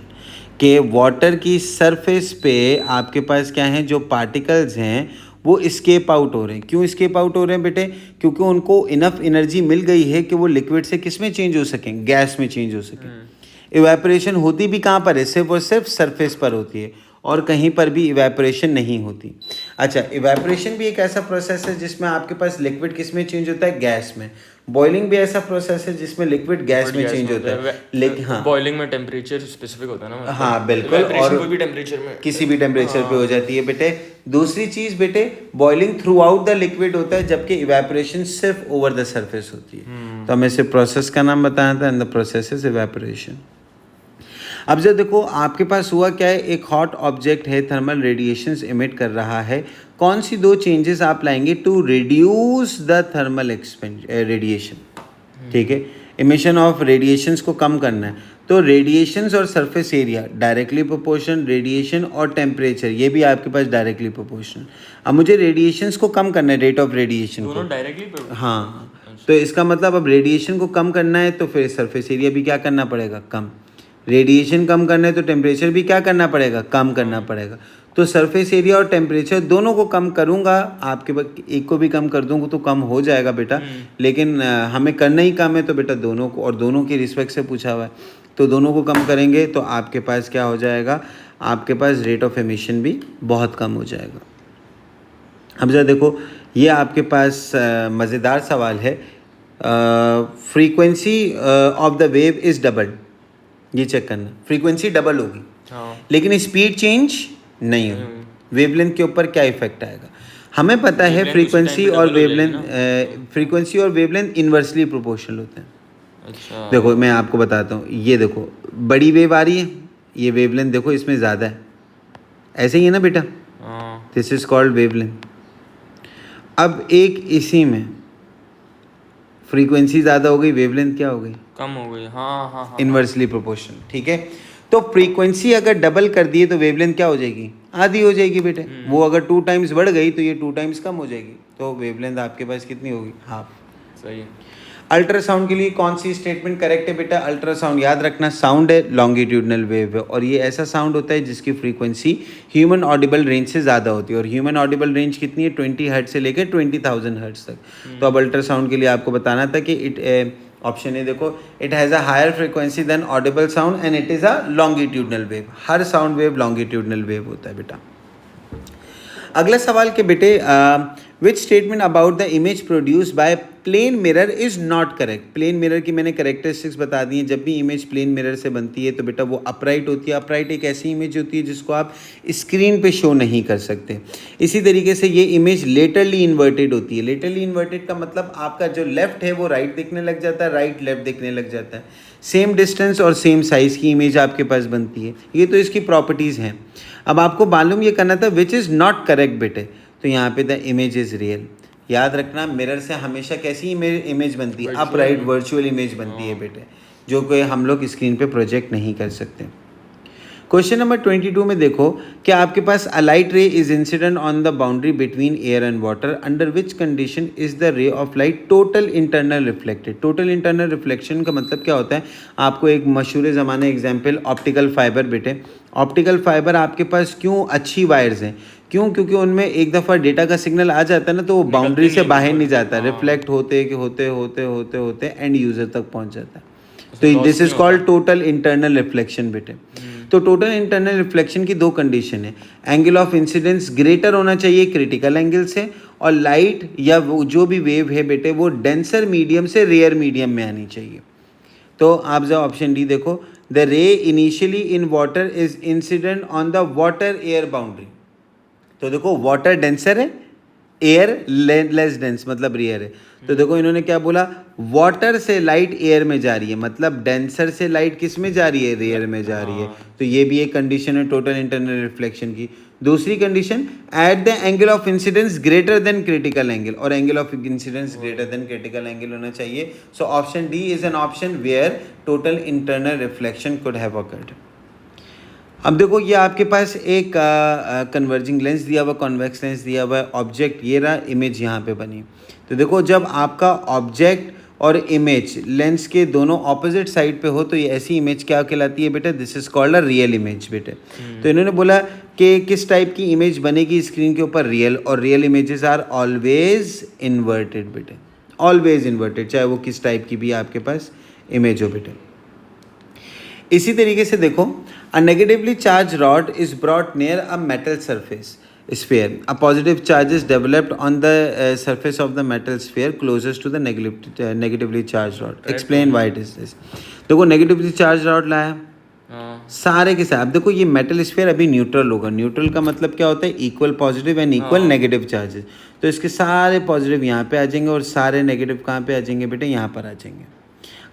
कि वाटर की सरफेस पे आपके पास क्या है? जो पार्टिकल्स हैं वो एस्केप आउट हो रहे हैं। क्यों एस्केप आउट हो रहे हैं बेटे? क्योंकि उनको इनफ एनर्जी मिल गई है कि वो लिक्विड से किस में चेंज हो सकें? गैस में चेंज हो सकें। इवेपोरेशन होती भी कहाँ पर है? सिर्फ और सिर्फ सरफेस पर होती है, और कहीं पर भी इवेपोरेशन नहीं होती। अच्छा, इवेपोरेशन भी एक ऐसा प्रोसेस है जिसमें आपके पास लिक्विड किस में चेंज होता है? गैस में। बॉइलिंग भी ऐसा प्रोसेस है जिसमें लिक्विड गैस में चेंज होता है। लेकिन हाँ, बॉइलिंग में टेम्परेचर स्पेसिफिक होता है ना, मतलब हाँ बिल्कुल, और कोई भी टेम्परेचर में, किसी भी टेम्परेचर पे हो जाती है बेटे। दूसरी चीज़ बेटे, boiling through out the liquid होता है, जबकि इवेपोरेशन सिर्फ ओवर द सरफेस होती है। तो हमें सिर्फ प्रोसेस का नाम बताया था, and the process is evaporation. अब जब देखो आपके पास हुआ क्या है? एक हॉट ऑब्जेक्ट है, थर्मल रेडिएशंस इमिट कर रहा है। कौन सी दो चेंजेस आप लाएंगे to reduce the thermal radiation? ठीक है, इमिशन ऑफ रेडिएशंस को कम करना है, तो रेडिएशंस और surface area directly proportional, radiation और टेम्परेचर ये भी आपके पास डायरेक्टली प्रोपोर्शनल। अब मुझे रेडिएशंस को कम करना है, रेट ऑफ रेडिएशन को। दोनों डायरेक्टली? हाँ, तो इसका मतलब अब रेडिएशन को कम करना है तो फिर सरफेस एरिया भी क्या करना पड़ेगा? कम। रेडिएशन कम करना है तो टेम्परेचर भी क्या करना पड़ेगा? कम करना पड़ेगा। तो सरफेस एरिया और टेम्परेचर दोनों को कम करूँगा, आपके एक को भी कम कर दूँगा तो कम हो जाएगा बेटा, लेकिन हमें करना ही कम है, तो बेटा दोनों को, और दोनों की रिस्पेक्ट से पूछा हुआ है, तो दोनों को कम करेंगे तो आपके पास क्या हो जाएगा? आपके पास रेट ऑफ एमिशन भी बहुत कम हो जाएगा। अब जरा देखो, ये आपके पास मज़ेदार सवाल है। Frequency of the wave is doubled, ये चेक करना। फ्रीक्वेंसी डबल होगी, लेकिन स्पीड चेंज नहीं होगी। वेवलेंथ के ऊपर क्या इफेक्ट आएगा? हमें पता है फ्रीक्वेंसी और वेवलेंथ इन्वर्सली प्रोपोर्शनल होते हैं। अच्छा, देखो मैं आपको बताता हूँ, ये देखो बड़ी वेव आ रही है, ये वेवलेंथ देखो इसमें ज़्यादा है, ऐसे ही है ना बेटा? This is called wavelength. अब एक इसी में फ्रीक्वेंसी ज़्यादा हो गई, वेवलेंथ क्या हो गई? कम हो गई। हाँ, इन्वर्सली प्रोपोर्शनल। ठीक है, तो फ्रीक्वेंसी अगर डबल कर दिए तो वेवलेंथ क्या हो जाएगी? आधी हो जाएगी बेटे। वो अगर 2 टाइम्स बढ़ गई तो ये 2 टाइम्स कम हो जाएगी, तो वेवलेंथ आपके पास कितनी होगी? हाफ। सही है। अल्ट्रासाउंड के लिए कौन सी स्टेटमेंट करेक्ट है बेटा? अल्ट्रासाउंड याद रखना, साउंड है, लॉन्गिट्यूडनल वेव है, और ये ऐसा साउंड होता है जिसकी फ्रीक्वेंसी ह्यूमन ऑडिबल रेंज से ज़्यादा होती है, और ह्यूमन ऑडिबल रेंज कितनी है? 20 हर्ट्ज से लेकर 20,000 हर्ट्ज तक। तो अब अल्ट्रासाउंड के लिए आपको बताना था कि इट ऑप्शन है, देखो, it has a higher frequency than audible sound and it is a longitudinal wave. हर साउंड वेव लॉन्गिट्यूडनल वेव होता है बेटा। अगला सवाल के बेटे, which statement about the image produce by plane mirror is not correct. Plane mirror की मैंने करेक्टरिस्टिक्स बता दी हैं। जब भी इमेज प्लेन मिरर से बनती है तो बेटा वो अपराइट होती है। अपराइट एक ऐसी इमेज होती है जिसको आप स्क्रीन पे शो नहीं कर सकते। इसी तरीके से ये इमेज लेटरली इन्वर्टेड होती है। लेटरली इन्वर्टेड का मतलब आपका जो लेफ्ट है वो राइट दिखने लग जाता है, राइट लेफ्ट दिखने लग जाता है। सेम डिस्टेंस और सेम साइज़ की इमेज आपके पास बनती है। ये तो इसकी प्रॉपर्टीज़ हैं। अब आपको मालूम ये करना था विच इज़ नॉट करेक्ट बेटे, तो यहाँ पे द इमेज इज़ रियल। याद रखना मिरर से हमेशा कैसी इमेज बनती है, अपराइट वर्चुअल इमेज बनती है बेटे, जो कि हम लोग स्क्रीन पे प्रोजेक्ट नहीं कर सकते। क्वेश्चन नंबर 22 में देखो कि आपके पास a light ray is incident on the boundary between air and water, under which condition is the ray of light total internal reflected. Total internal reflection का मतलब क्या होता है, आपको एक मशहूर ज़माने एग्जाम्पल ऑप्टिकल फाइबर बेटे। ऑप्टिकल फाइबर आपके पास क्यों अच्छी वायर्स हैं, क्यों? क्योंकि उनमें एक दफ़ा डेटा का सिग्नल आ जाता है ना तो वो बाउंड्री से बाहर नहीं जाता, रिफ्लेक्ट होते होते होते होते होते एंड यूज़र तक पहुंच जाता है। तो this is called total internal reflection बेटे। तो टोटल इंटरनल रिफ्लेक्शन की दो कंडीशन है, एंगल ऑफ इंसिडेंस ग्रेटर होना चाहिए क्रिटिकल एंगल से, और लाइट या जो भी वेव है बेटे वो डेंसर मीडियम से रेयर मीडियम में आनी चाहिए। तो आप जब ऑप्शन डी देखो, द रे initially in water is incident on the water air boundary. तो देखो वाटर डेंसर है, एयर लेस डेंस मतलब रेयर है। तो देखो इन्होंने क्या बोला, वाटर से लाइट एयर में जा रही है, मतलब डेंसर से लाइट किस में जा रही है, रेयर में जा रही है। तो ये भी एक कंडीशन है टोटल इंटरनल रिफ्लेक्शन की। दूसरी condition, at the angle of incidence greater than critical angle, और angle of incidence greater than critical angle होना चाहिए। So option D is an option where total internal reflection could have occurred. अब देखो ये आपके पास एक कन्वर्जिंग लेंस दिया हुआ, कॉन्वेक्स लेंस दिया हुआ है, ऑब्जेक्ट ये रहा, इमेज यहाँ पे बनी। तो देखो जब आपका ऑब्जेक्ट और इमेज लेंस के दोनों ऑपोजिट साइड पे हो तो ये ऐसी इमेज क्या कहलाती है बेटे, this is called a real image बेटे। तो इन्होंने बोला कि किस टाइप की इमेज बनेगी स्क्रीन के ऊपर, रियल, और real images are always inverted बेटे, ऑलवेज इन्वर्टेड, चाहे वो किस टाइप की भी आपके पास इमेज हो बेटे। इसी तरीके से देखो, अ negatively charge rod is brought near a metal surface sphere, a positive charge is developed on the surface of the metal sphere closest to the negatively charged rod. Explain why it is this. देखो नेगेटिवली चार्ज रॉड लाया, सारे के साथ। अब देखो ये मेटल स्फीयर अभी न्यूट्रल होगा। न्यूट्रल का मतलब क्या होता है, equal positive and equal negative charges. तो इसके सारे पॉजिटिव यहाँ पे आ जाएंगे और सारे नेगेटिव कहाँ पे आ जाएंगे बेटे, यहाँ पर आ जाएंगे।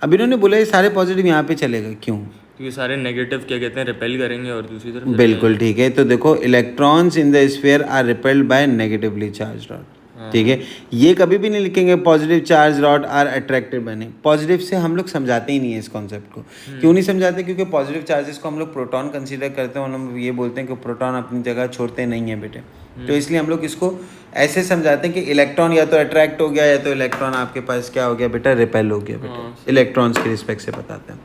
अब इन्होंने बोला ये सारे पॉजिटिव यहाँ पे चलेगा, क्यों? क्योंकि सारे नेगेटिव क्या कहते हैं रिपेल करेंगे और दूसरी तरफ बिल्कुल ठीक है। तो देखो electrons in the sphere are repelled by negatively charge rod, ठीक है। ये कभी भी नहीं लिखेंगे positive charge rod are attracted by. Positive से हम लोग समझाते ही नहीं है इस कॉन्सेप्ट को। क्यों नहीं समझाते? क्योंकि पॉजिटिव चार्जेस को हम लोग प्रोटॉन कंसीडर करते हैं और हम ये बोलते हैं कि प्रोटॉन अपनी जगह छोड़ते नहीं है बेटे। तो इसलिए हम लोग इसको ऐसे समझाते हैं कि इलेक्ट्रॉन या तो अट्रैक्ट हो गया या तो इलेक्ट्रॉन आपके पास क्या हो गया बेटा, रिपेल हो गया बेटा। इलेक्ट्रॉन्स के रिस्पेक्ट से बताते हैं।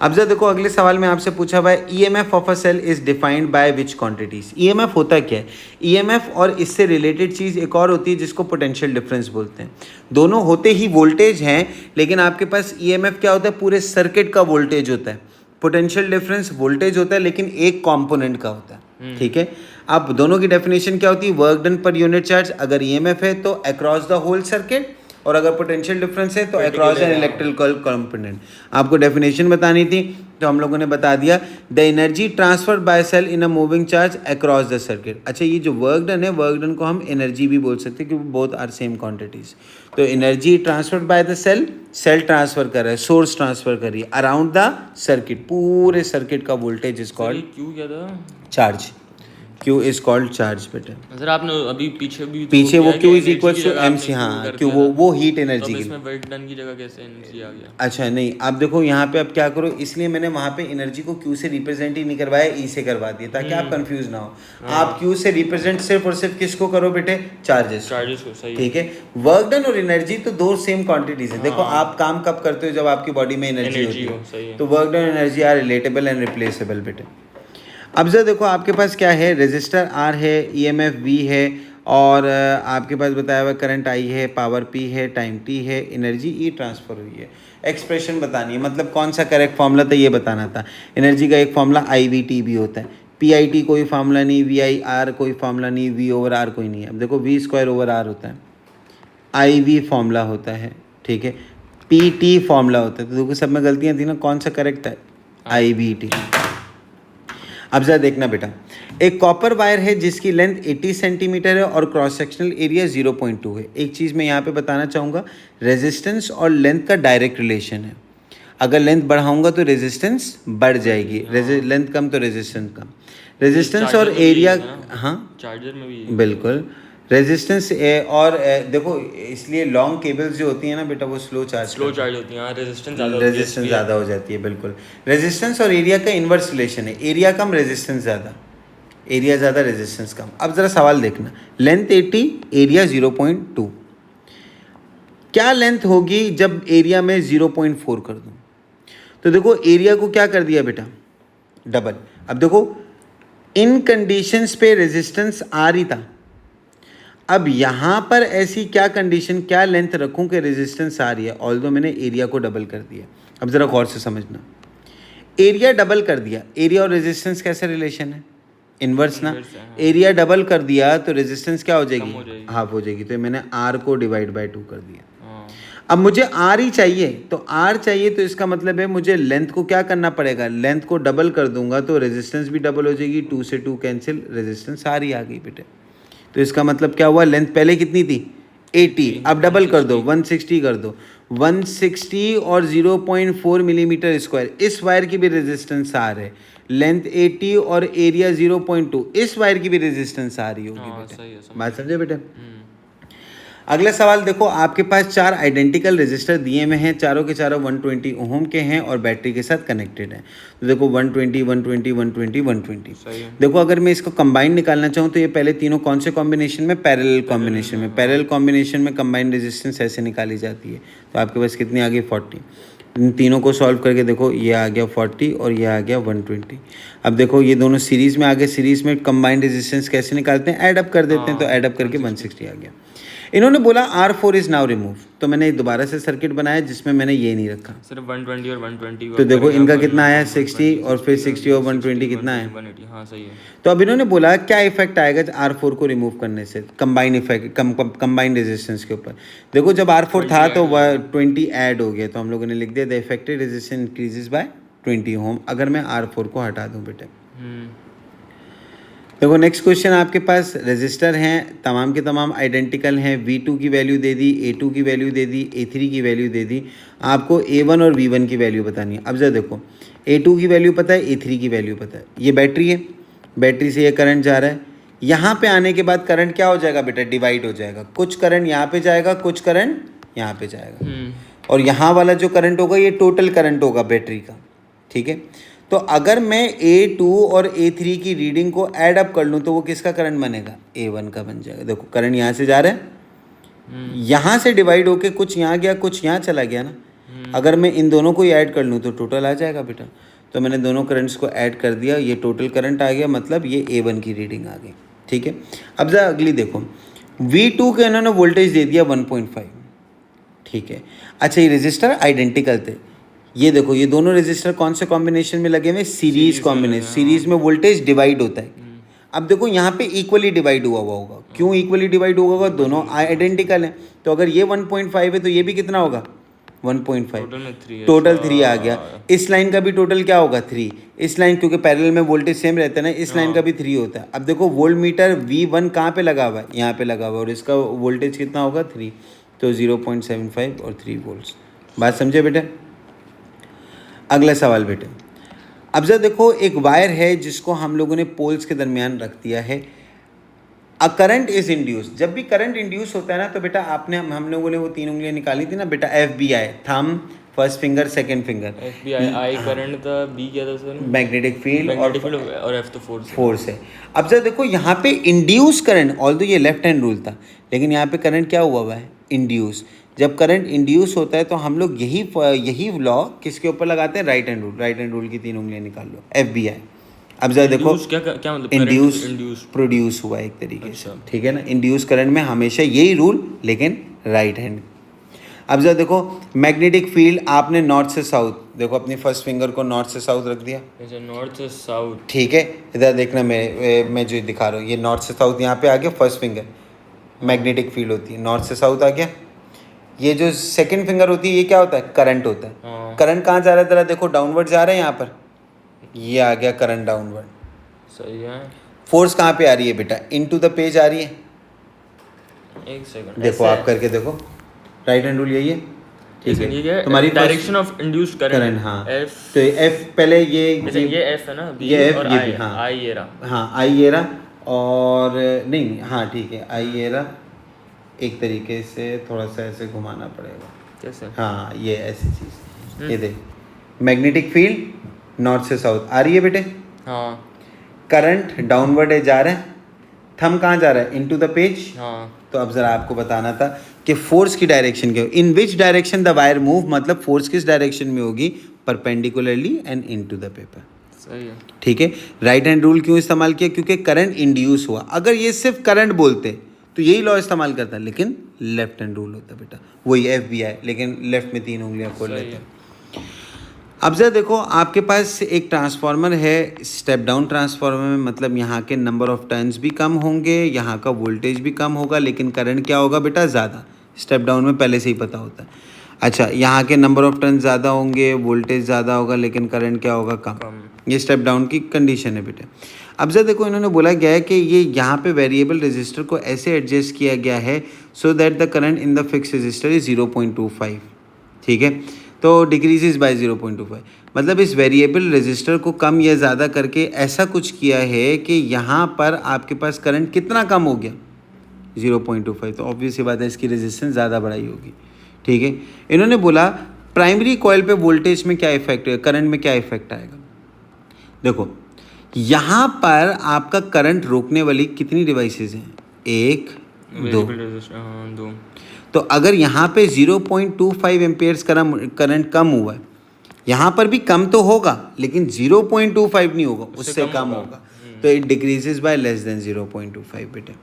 अब जब देखो अगले सवाल में आपसे पूछा हुआ है EMF of a cell is defined by which quantities. EMF होता क्या है? ईएमएफ और इससे रिलेटेड चीज़ एक और होती है जिसको पोटेंशियल डिफरेंस बोलते हैं। दोनों होते ही वोल्टेज हैं, लेकिन आपके पास ईएमएफ क्या होता है, पूरे सर्किट का वोल्टेज होता है। पोटेंशियल डिफरेंस वोल्टेज होता है लेकिन एक कॉम्पोनेंट का होता है, ठीक है। अब दोनों की डेफिनेशन क्या होती है, work done per unit charge. अगर ईएमएफ है तो अक्रॉस द होल सर्किट, और अगर पोटेंशियल डिफरेंस है तो अक्रॉस एन इलेक्ट्रिकल कंपोनेंट। आपको डेफिनेशन बतानी थी तो हम लोगों ने बता दिया, the energy transferred by cell in a moving charge across the circuit. अच्छा, ये जो वर्क डन है, वर्क डन को हम एनर्जी भी बोल सकते हैं क्योंकि बोथ आर सेम क्वांटिटीज। तो energy transferred by the cell, cell transfer कर रहा है, सोर्स ट्रांसफर कर रही है अराउंड द सर्किट, पूरे सर्किट का वोल्टेज इज कॉल्ड क्यों क्या था, charge. Q is called charge बेटे। सर आपने अभी पीछे वो Q is equal to MC। हाँ, Q वो हीट एनर्जी की। इसमें वर्क डन की जगह कैसे एनर्जी आ गया? अच्छा नहीं, आप देखो यहाँ पे अब क्या करो, इसलिए मैंने वहाँ पे एनर्जी को Q से रिप्रेजेंट ही नहीं करवाया, E से करवा दिया ताकि आप कंफ्यूज ना हो। आप Q से रिप्रेजेंट सिर्फ और सिर्फ किसको करो बेटे, चार्जेस को, सही, ठीक है। वर्क डन और एनर्जी तो दो सेम क्वांटिटीज है। देखो आप काम कब करते हो, जब आपकी बॉडी में एनर्जी होती है। तो work done energy are relatable and replaceable बेटे। अब जब देखो आपके पास क्या है, रेजिस्टर R है, ईएमएफ V है, और आपके पास बताया हुआ करंट I है, पावर P है, टाइम T है, एनर्जी E ट्रांसफ़र हुई है। एक्सप्रेशन बतानी है, मतलब कौन सा करेक्ट फॉर्मूला था ये बताना था। एनर्जी का एक फॉर्मूला IVT भी होता है, PIT कोई फार्मूला नहीं, VIR कोई फार्मूला नहीं, V/R कोई नहीं है। अब देखो V² / R होता है, IV फॉर्मूला होता है, ठीक है, PT फॉर्मूला होता है। तो देखो सब में गलतियाँ थी ना, कौन सा करेक्ट है? IBT। अब ज़रा देखना बेटा, एक कॉपर वायर है जिसकी लेंथ 80 सेंटीमीटर है और क्रॉस सेक्शनल एरिया 0.2 है। एक चीज़ मैं यहाँ पे बताना चाहूँगा, रेजिस्टेंस और लेंथ का डायरेक्ट रिलेशन है। अगर लेंथ बढ़ाऊंगा तो रेजिस्टेंस बढ़ जाएगी, लेंथ कम तो रेजिस्टेंस कम। रेजिस्टेंस और एरिया, हाँ चार्जर में भी बिल्कुल, रेजिस्टेंस और देखो इसलिए लॉन्ग केबल्स जो होती हैं ना बेटा वो स्लो चार्ज होती है, रेजिस्टेंस ज़्यादा हो जाती है। बिल्कुल, रेजिस्टेंस और एरिया का इन्वर्स रिलेशन है, एरिया कम रेजिस्टेंस ज़्यादा, एरिया ज़्यादा रेजिस्टेंस कम। अब ज़रा सवाल देखना, लेंथ 80 एरिया 0.2, क्या लेंथ होगी जब एरिया में 0.4 कर दूँ? तो देखो एरिया को क्या कर दिया बेटा, डबल। अब देखो इन कंडीशंस पे रेजिस्टेंस R ही था, अब यहाँ पर ऐसी क्या कंडीशन, क्या लेंथ रखूँ कि रेजिस्टेंस आ रही है, ऑल्दो मैंने एरिया को डबल कर दिया। अब ज़रा गौर से समझना, एरिया डबल कर दिया, एरिया और रेजिस्टेंस कैसे रिलेशन है? इन्वर्स ना। एरिया डबल कर दिया तो रेजिस्टेंस क्या हो जाएगी? हाफ हो जाएगी। तो मैंने R को डिवाइड बाय 2 कर दिया। अब मुझे R ही चाहिए, तो R चाहिए तो इसका मतलब है मुझे लेंथ को क्या करना पड़ेगा, लेंथ को डबल कर दूंगा तो रेजिस्टेंस भी डबल हो जाएगी, 2 से 2 कैंसिल, रेजिस्टेंस R ही आ गई बेटे। तो इसका मतलब क्या हुआ, लेंथ पहले कितनी थी 80, अब डबल कर दो 160 कर दो, 160 और 0.4 मिलीमीटर स्क्वायर, इस वायर की भी रेजिस्टेंस R है, लेंथ 80 और एरिया 0.2, इस वायर की भी रेजिस्टेंस आ रही होगी बेटे। बात समझे बेटे? अगला सवाल देखो, आपके पास 4 आइडेंटिकल रेजिस्टर दिए हुए हैं, चारों के चारों 120 ओम के हैं और बैटरी के साथ कनेक्टेड हैं। तो देखो 120 120 120 120। देखो अगर मैं इसको कंबाइन निकालना चाहूँ तो ये पहले तीनों कौन से कॉम्बिनेशन में, पैरेलल कॉम्बिनेशन में, पैरेलल कॉम्बिनेशन में कंबाइन रेजिस्टेंस ऐसे निकाली जाती है। तो आपके पास कितनी आ गई 40। इन तीनों को सॉल्व करके देखो, ये आ गया 40 और ये आ गया 120। अब देखो ये दोनों सीरीज़ में आ गए, सीरीज़ में कंबाइंड रेजिस्टेंस कैसे निकालते हैं, ऐड अप कर देते हैं, तो ऐड अप करके 160 आ गया। इन्होंने बोला R4 इज नाउ रिमूव, तो मैंने दोबारा से सर्किट बनाया जिसमें मैंने ये नहीं रखा, सिर्फ 120 और 120। तो देखो इनका कितना आया 60 और फिर 60 और 120 कितना है 180। हाँ सही है। तो अब इन्होंने बोला क्या इफेक्ट आएगा R4 को रिमूव करने से, कंबाइन इफेक्ट, कंबाइंड रेजिस्टेंस के ऊपर। देखो जब R4 था तो 20 ऐड हो गया, तो हम लोगों ने लिख दिया the effective resistance increases by 20 ओम, अगर मैं R4 को हटा दूं बेटे। देखो नेक्स्ट क्वेश्चन, आपके पास रेजिस्टर हैं, तमाम के तमाम आइडेंटिकल हैं, V2 की वैल्यू दे दी, A2 की वैल्यू दे दी, A3 की वैल्यू दे दी, आपको A1 और V1 की वैल्यू बतानी है। अब जरा देखो A2 की वैल्यू पता है, A3 की वैल्यू पता है, ये बैटरी है, बैटरी से ये करंट जा रहा है, यहाँ पे आने के बाद करंट क्या हो जाएगा बेटा, डिवाइड हो जाएगा, कुछ करंट यहाँ पे जाएगा, कुछ करंट यहाँ पे जाएगा, और यहाँ वाला जो करंट होगा ये टोटल करंट होगा बैटरी का, ठीक है। तो अगर मैं A2 और A3 की रीडिंग को ऐड अप कर लूँ तो वो किसका करंट बनेगा, A1 का बन जाएगा। देखो करंट यहाँ से जा रहा है, यहाँ से डिवाइड होके कुछ यहाँ गया, कुछ यहाँ चला गया ना, अगर मैं इन दोनों को ही ऐड कर लूँ तो टोटल आ जाएगा बेटा। तो मैंने दोनों करंट्स को ऐड कर दिया, ये टोटल करंट आ गया, मतलब ये A1 की रीडिंग आ गई, ठीक है। अब जरा अगली देखो, V2 के इन्होंने वोल्टेज दे दिया 1.5, ठीक है। अच्छा ये रजिस्टर आइडेंटिकल थे, ये देखो ये दोनों रजिस्टर कौन से कॉम्बिनेशन में लगे हुए, सीरीज कॉम्बिनेशन, सीरीज में वोल्टेज डिवाइड होता है। अब देखो यहाँ पे इक्वली डिवाइड हुआ होगा, क्यों इक्वली डिवाइड हुआ होगा, दोनों आइडेंटिकल हैं, तो अगर ये 1.5 है तो ये भी कितना होगा 1.5, टोटल 3 आ गया। इस लाइन का भी टोटल क्या होगा 3, इस लाइन क्योंकि पैरेलल में वोल्टेज सेम रहता है ना, इस लाइन का भी 3 होता है। अब देखो वोल्ट मीटर V1 कहाँ पे लगा हुआ है, यहाँ पे लगा हुआ है, और इसका वोल्टेज कितना होगा 3, तो 0.75 और 3 वोल्ट्स। बात समझे बेटे? अगला सवाल बेटे, अब जरा देखो एक वायर है जिसको हम लोगों ने पोल्स के दरमियान रख दिया है, अ करंट इज इंड्यूस। जब भी करंट इंड्यूस होता है ना तो बेटा आपने हम लोगों ने वो 3 उंगलियां निकाली थी ना बेटा, FBI, thumb, first finger, second finger, FBI, I current था, B क्या था सर, मैग्नेटिक फील्ड, और F तो फोर्स है। अब जरा देखो यहाँ पे इंड्यूस करंट, ऑल्दो ये लेफ्ट हैंड रूल था, लेकिन यहाँ पे करंट क्या हुआ है, इंड्यूस। जब करंट इंड्यूस होता है तो हम लोग यही लॉ किसके ऊपर लगाते हैं, right hand rule. Right hand rule की 3 उंगलियां निकाल लो, FBI। अब जरा देखो क्या मतलब, इंड्यूस प्रोड्यूस हुआ एक तरीके से, ठीक है ना, इंड्यूस करंट में हमेशा यही रूल, लेकिन राइट हैंड। अब जरा देखो मैग्नेटिक फील्ड, आपने नॉर्थ से साउथ, देखो अपनी फर्स्ट फिंगर को नॉर्थ से साउथ रख दिया, नॉर्थ से साउथ, ठीक है। इधर देखना मैं जो दिखा रहा हूँ, ये नॉर्थ से साउथ यहाँ पे आ गया फर्स्ट फिंगर, मैग्नेटिक फील्ड होती है, नॉर्थ से साउथ आ गया। ये जो सेकंड फिंगर होती है ये क्या होता है, करंट होता है। हाँ करंट कहाँ जा रहा है तेरा, देखो डाउनवर्ड जा रहा है यहाँ पर, ये आ गया करंट डाउनवर्ड। सही है। फोर्स कहाँ पे आ रही है बेटा, इनटू द पेज आ रही है। एक सेकंड, देखो आप करके देखो, राइट हैंड रूल यही है, ठीक है। तुम्हारी डायरेक्शन ऑफ इंड्यूस्ड करंट। हाँ, एफ, तो एफ पहले ये ये एफ है ना, बी ये एफ और ये आई, भी, हाँ आई ये रहा। हाँ आई ये रहा, और नहीं हाँ ठीक है आई ये रहा, एक तरीके से थोड़ा सा ऐसे घुमाना पड़ेगा, कैसे? हाँ ये ऐसी चीज़, ये देख मैग्नेटिक फील्ड नॉर्थ से साउथ आ रही है बेटे, हाँ करंट डाउनवर्ड है जा रहा है, थंब कहाँ जा रहा है, इनटू द पेज। हाँ तो अब ज़रा आपको बताना था कि फोर्स की डायरेक्शन क्या, in which direction the wire move, मतलब फोर्स किस डायरेक्शन में होगी, perpendicularly and into the paper. सही है। ठीक है, राइट हैंड रूल क्यों इस्तेमाल किया, क्योंकि करंट इंड्यूस हुआ। अगर ये सिर्फ करंट बोलते तो यही लॉ इस्तेमाल करता, लेकिन लेफ्ट हैंड रूल होता बेटा, वही एफ बी आई, लेकिन लेफ्ट में 3 उंगलियां खोल लेते हैं। अब जरा देखो आपके पास एक ट्रांसफार्मर है, स्टेप डाउन ट्रांसफार्मर में, मतलब यहाँ के नंबर ऑफ टर्न्स भी कम होंगे, यहाँ का वोल्टेज भी कम होगा, लेकिन करंट क्या होगा बेटा, ज़्यादा। स्टेप डाउन में पहले से ही पता होता है। अच्छा, यहाँ के नंबर ऑफ टर्न ज़्यादा होंगे, वोल्टेज ज़्यादा होगा, लेकिन करंट क्या होगा, कम। ये स्टेप डाउन की कंडीशन है बेटे। अब जरा देखो इन्होंने बोला गया है कि ये यहाँ पे वेरिएबल रजिस्टर को ऐसे एडजस्ट किया गया है so that the current in the fix register is 0.25, ठीक है। तो डिक्रीजेज बाय 0.25, मतलब इस वेरिएबल रजिस्टर को कम या ज़्यादा करके ऐसा कुछ किया है कि यहाँ पर आपके पास करंट कितना कम हो गया, 0.25। तो ऑब्वियस ही बात है इसकी रेजिस्टेंस ज़्यादा बढ़ाई होगी, ठीक है। इन्होंने बोला प्राइमरी कॉइल पे वोल्टेज में क्या इफेक्ट है, करंट में क्या इफेक्ट आएगा। देखो यहाँ पर आपका करंट रोकने वाली कितनी डिवाइसेस हैं, 1 2, हाँ 2। तो अगर यहाँ पे 0.25 एम्पियर्स करंट कम हुआ है, यहाँ पर भी कम तो होगा लेकिन 0.25 नहीं होगा, उससे कम होगा। तो it decreases by less than 0.25 बेटे।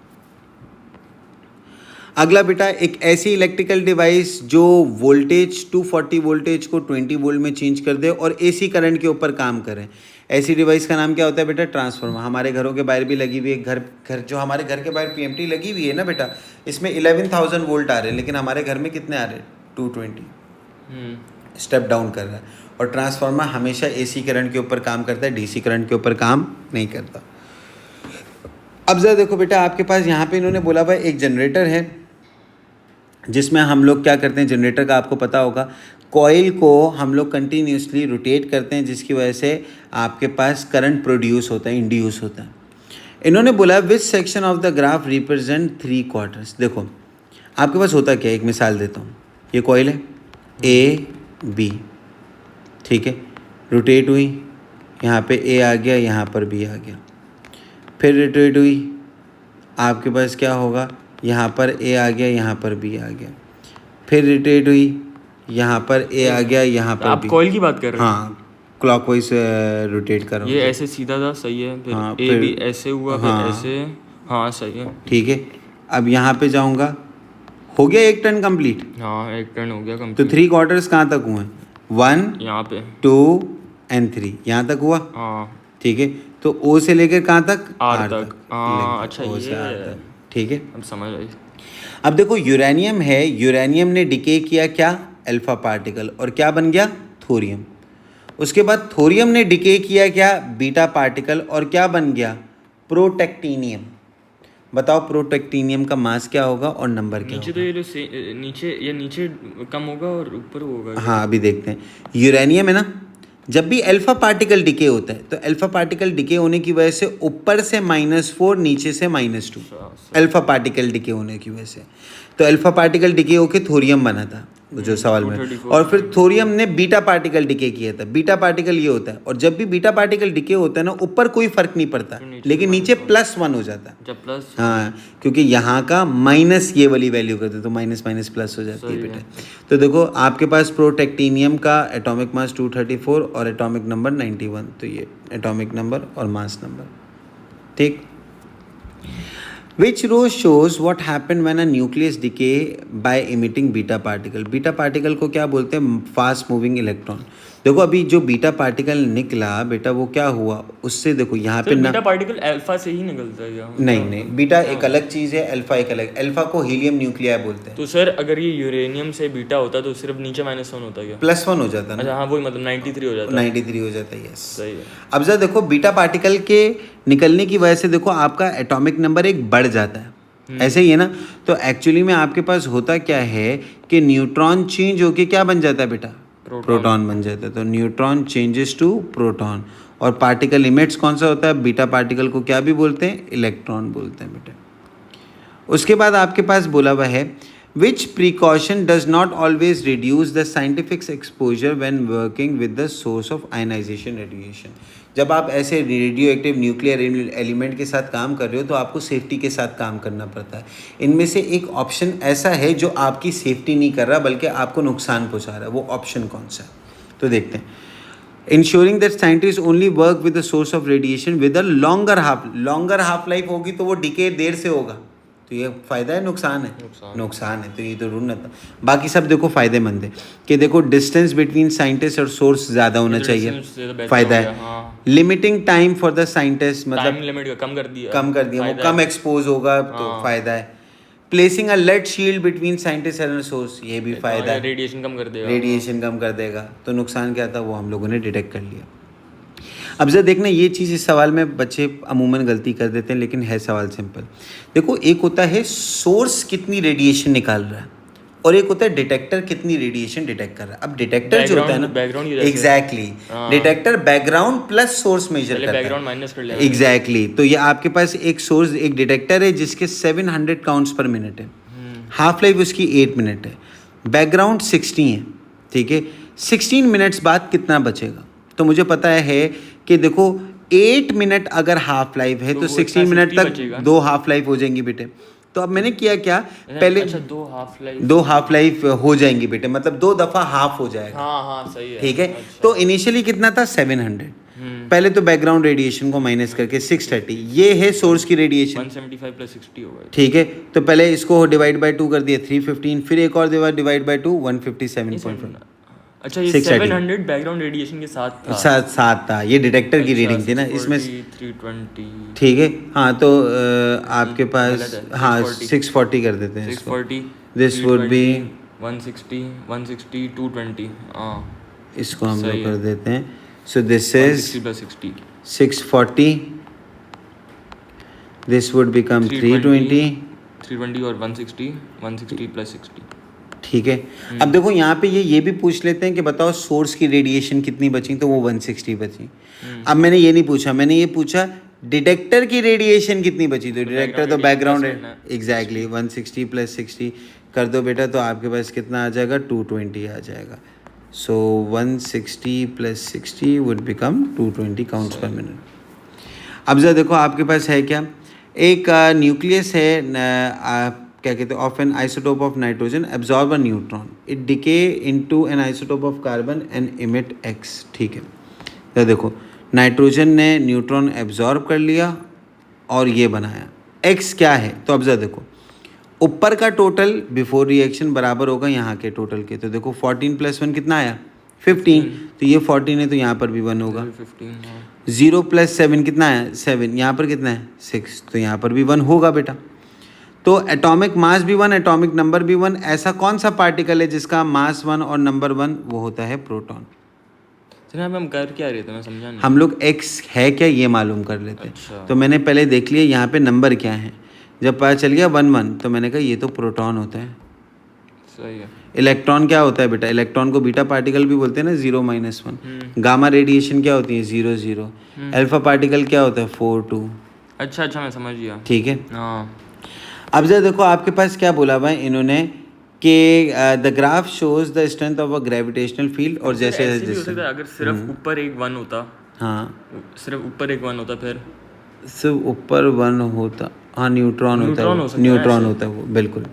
अगला बेटा, एक ऐसी इलेक्ट्रिकल डिवाइस जो वोल्टेज 240 वोल्टेज को 20 वोल्ट में चेंज कर दे और एसी करंट के ऊपर काम करे, ऐसी डिवाइस का नाम क्या होता है बेटा, ट्रांसफार्मर। हमारे घरों के बाहर भी लगी हुई है, घर जो हमारे घर के बाहर पीएमटी लगी हुई है ना बेटा, इसमें 11,000 वोल्ट आ रहे हैं, लेकिन हमारे घर में कितने आ रहे हैं, 220। स्टेप डाउन कर रहा है। और ट्रांसफार्मर हमेशा एसी करंट के ऊपर काम करता है, डीसी करंट के ऊपर काम नहीं करता। अब ज़रा देखो बेटा, आपके पास यहाँ पे इन्होंने बोला हुआ एक जनरेटर है, जिसमें हम लोग क्या करते हैं, जनरेटर का आपको पता होगा, कॉइल को हम लोग कंटिन्यूसली रोटेट करते हैं, जिसकी वजह से आपके पास करंट प्रोड्यूस होता है, इंड्यूस होता है। इन्होंने बोला which section of the graph represent 3 quarters. देखो आपके पास होता क्या है, एक मिसाल देता हूँ, ये कॉइल है ए बी, ठीक है, रोटेट हुई, यहाँ पे ए आ गया, यहाँ पर बी आ गया, फिर रोटेट हुई, आपके पास क्या होगा, यहाँ पर ए आ गया, यहाँ पर बी आ गया, फिर रोटेट हुई, यहाँ पर ए आ गया, यहाँ पर आप कॉइल की बात कर रहे हैं? हाँ, क्लॉकवाइज रोटेट कर रहा हूँ। ये ऐसे सीधा था, सही है, फिर हाँ, ए भी ऐसे हुआ, फिर हाँ, ऐसे, हाँ सही है, ठीक है। अब यहाँ पे जाऊँगा, हो गया 1 टर्न कंप्लीट। हाँ 1 टर्न हो गया तो कंप्लीट। 3 क्वार्टर्स कहाँ तक हुए, 1 यहाँ पे 2 एंड 3, यहाँ तक हुआ, हाँ, ठीक है। तो ओ से लेकर कहाँ तक, आर R तक। हाँ अच्छा, O से R ये तक, ठीक है। अब समझ आई। अब देखो यूरेनियम है, यूरेनियम ने डिके किया क्या, अल्फा पार्टिकल, और क्या बन गया, थोरियम। उसके बाद थोरियम ने डिके किया क्या, बीटा पार्टिकल, और क्या बन गया, प्रोटेक्टीनियम। बताओ प्रोटेक्टीनियम का मास क्या होगा और नंबर क्या नीचे होगा। तो ये जो नीचे कम होगा और ऊपर होगा। हाँ अभी देखते हैं। यूरेनियम है ना, जब भी अल्फा पार्टिकल डिके होता है तो अल्फा पार्टिकल डिके होने की वजह से ऊपर से -4 नीचे से -2, अल्फा पार्टिकल डिके होने की वजह से। तो अल्फा पार्टिकल डिके होके थोरियम बना था जो सवाल में, और फिर थोरियम ने बीटा पार्टिकल डिके किया था। बीटा पार्टिकल ये होता है, और जब भी बीटा पार्टिकल डिके होता है ना, ऊपर कोई फर्क नहीं पड़ता, लेकिन नीचे +1 हो जाता है। जब प्लस, हाँ, क्योंकि यहाँ का माइनस ये वाली वैल्यू करते तो माइनस माइनस प्लस हो जाती है बेटा। तो देखो आपके पास प्रोटेक्टीनियम का एटॉमिक मास 234 और एटॉमिक नंबर 91, तो ये एटॉमिक नंबर और मास नंबर, ठीक। Which row shows what happened when a nucleus decay by emitting beta particle? Beta particle को क्या बोलते हैं, फास्ट मूविंग इलेक्ट्रॉन। देखो अभी जो बीटा पार्टिकल निकला बेटा वो क्या हुआ उससे, देखो यहाँ पे सर ना, बीटा पार्टिकल अल्फा से ही निकलता है क्या? नहीं नहीं, बीटा एक अलग चीज़ है, अल्फा एक अलग, अल्फा को हीलियम न्यूक्लियाई बोलते हैं। तो सर अगर ये यूरेनियम से बीटा होता तो सिर्फ नीचे -1 होता क्या? +1 हो जाता ना, अच्छा हाँ वही मतलब 93 हो जाता। 93 हो जाता है, यस। सही है। अब जरा देखो बीटा पार्टिकल के निकलने की वजह से देखो आपका एटॉमिक नंबर एक बढ़ जाता है, ऐसे ही है ना। तो एक्चुअली में आपके पास होता क्या है कि न्यूट्रॉन चेंज होके क्या बन जाता है बेटा, प्रोटॉन बन जाता है। तो न्यूट्रॉन चेंजेस टू प्रोटॉन, और पार्टिकल इमिट्स कौन सा होता है, बीटा पार्टिकल को क्या भी बोलते हैं, इलेक्ट्रॉन बोलते हैं बेटा। उसके बाद आपके पास बोला हुआ है which precaution does not always reduce the scientific exposure when working with the source of ionization radiation. जब आप ऐसे रेडियो एक्टिव न्यूक्लियर एलिमेंट के साथ काम कर रहे हो तो आपको सेफ्टी के साथ काम करना पड़ता है। इनमें से एक ऑप्शन ऐसा है जो आपकी सेफ्टी नहीं कर रहा बल्कि आपको नुकसान पहुंचा रहा है, वो ऑप्शन कौन सा है, तो देखते हैं। Ensuring that scientist only work with the source of radiation with a longer half life होगी तो वो डिके देर से होगा, तो ये फ़ायदा है नुकसान है, नुकसान है, तो ये तो ढूंढना था। बाकी सब देखो फ़ायदेमंद है कि देखो डिस्टेंस बिटवीन साइंटिस्ट और सोर्स ज़्यादा होना चाहिए, फ़ायदा है। Limiting time for the scientist, मतलब लिमिट कम कर दिया वो कम एक्सपोज होगा तो फ़ायदा है। Placing a lead shield between scientist and source, ये भी फ़ायदा है, रेडिएशन कम कर देगा। तो नुकसान क्या था वो हम लोगों ने डिटेक्ट कर लिया। अब जरा देखना ये चीज़, इस सवाल में बच्चे अमूमन गलती कर देते हैं लेकिन है सवाल सिंपल। देखो एक होता है सोर्स कितनी रेडिएशन निकाल रहा है और एक होता है डिटेक्टर कितनी रेडिएशन डिटेक्ट कर रहा है। अब डिटेक्टर जो होता है ना, exactly detector background plus source measure करता है, एग्जैक्टली। तो ये आपके पास एक सोर्स, एक डिटेक्टर है जिसके 700 काउंट्स पर मिनट है, हाफ लाइफ उसकी 8 मिनट है, बैकग्राउंड 60 है, ठीक है। 16 मिनट्स बाद कितना बचेगा, तो मुझे पता है कि देखो 8 मिनट अगर हाफ लाइफ है तो 16 मिनट तक 2 हाफ लाइफ हो जाएंगी बेटे। तो अब मैंने किया क्या, पहले अच्छा 2 हाफ लाइफ हो जाएंगी बेटे, मतलब 2 दफ़ा हाफ हो जाएगा, हाँ सही है, ठीक है। तो इनिशियली कितना था 700, पहले तो बैकग्राउंड रेडिएशन को माइनस करके 630, ये है सोर्स की रेडिएशन, 175 + 60 होगा, ठीक है। तो पहले इसको डिवाइड बाय 2 कर दिया 315, फिर एक और डिवाइड बाय 2 157.5। अच्छा ये 700 बैकग्राउंड रेडिएशन के साथ था, ये डिटेक्टर की रीडिंग थी ना, इसमें 320, ठीक है। हाँ तो आपके पास हाँ 640 कर देते हैं, 640, दिस वुड बी 160 220, हाँ इसको हम लोग कर देते हैं। So this is 60 640, this would become 320 और 160 + 60, ठीक है। अब देखो यहाँ पे ये भी पूछ लेते हैं कि बताओ सोर्स की रेडिएशन कितनी बची, तो वो 160 बची। अब मैंने ये नहीं पूछा, मैंने ये पूछा डिटेक्टर की रेडिएशन कितनी बची, तो डिटेक्टर तो बैकग्राउंड है, एग्जैक्टली 160 + 60 कर दो बेटा, तो आपके पास कितना आ जाएगा, 220 आ जाएगा। सो 160 + 60 वुड बिकम 220 काउंट्स पर मिनट। अब जरा देखो आपके पास है क्या, एक न्यूक्लियस है, क्या कहते हैं, of N isotope of nitrogen absorb a neutron, it decay into an isotope of carbon and emit x, ठीक है। तो देखो नाइट्रोजन ने न्यूट्रॉन एब्जॉर्ब कर लिया और ये बनाया, एक्स क्या है, तो अब जरा देखो ऊपर का टोटल बिफोर रिएक्शन बराबर होगा यहाँ के टोटल के, तो देखो 14 + 1 कितना आया 15, तो ये 14 है तो यहाँ पर भी 1 होगा। 0 + 7 कितना आया 7, यहाँ पर कितना है 6, तो यहाँ पर भी 1 होगा बेटा। तो एटॉमिक मास भी 1, एटॉमिक नंबर भी 1, ऐसा कौन सा पार्टिकल है जिसका मास 1 और नंबर 1, वो होता है प्रोटॉन। जनाब हम कर क्या रहे थे, मैं समझा नहीं। हम लोग एक्स है क्या ये मालूम कर लेते। अच्छा। तो मैंने पहले देख लिया यहाँ पे नंबर क्या है, जब पता चल गया 1 1 तो मैंने कहा ये तो प्रोटॉन होता है। सही है। इलेक्ट्रॉन क्या होता है बेटा, इलेक्ट्रॉन को बीटा पार्टिकल भी बोलते हैं ना, 0 - 1। गामा रेडिएशन क्या होती है 0 0। अल्फा पार्टिकल क्या होता है 4 2। अच्छा मैं समझ गया, ठीक है। हाँ अब जरा देखो आपके पास क्या बोला हुआ है इन्होंने कि the graph shows the strength of a gravitational field, और जैसे अगर सिर्फ ऊपर एक 1 होता, हाँ सिर्फ ऊपर एक 1 होता, फिर सिर्फ ऊपर 1 होता, हाँ न्यूट्रॉन होता है वो, बिल्कुल।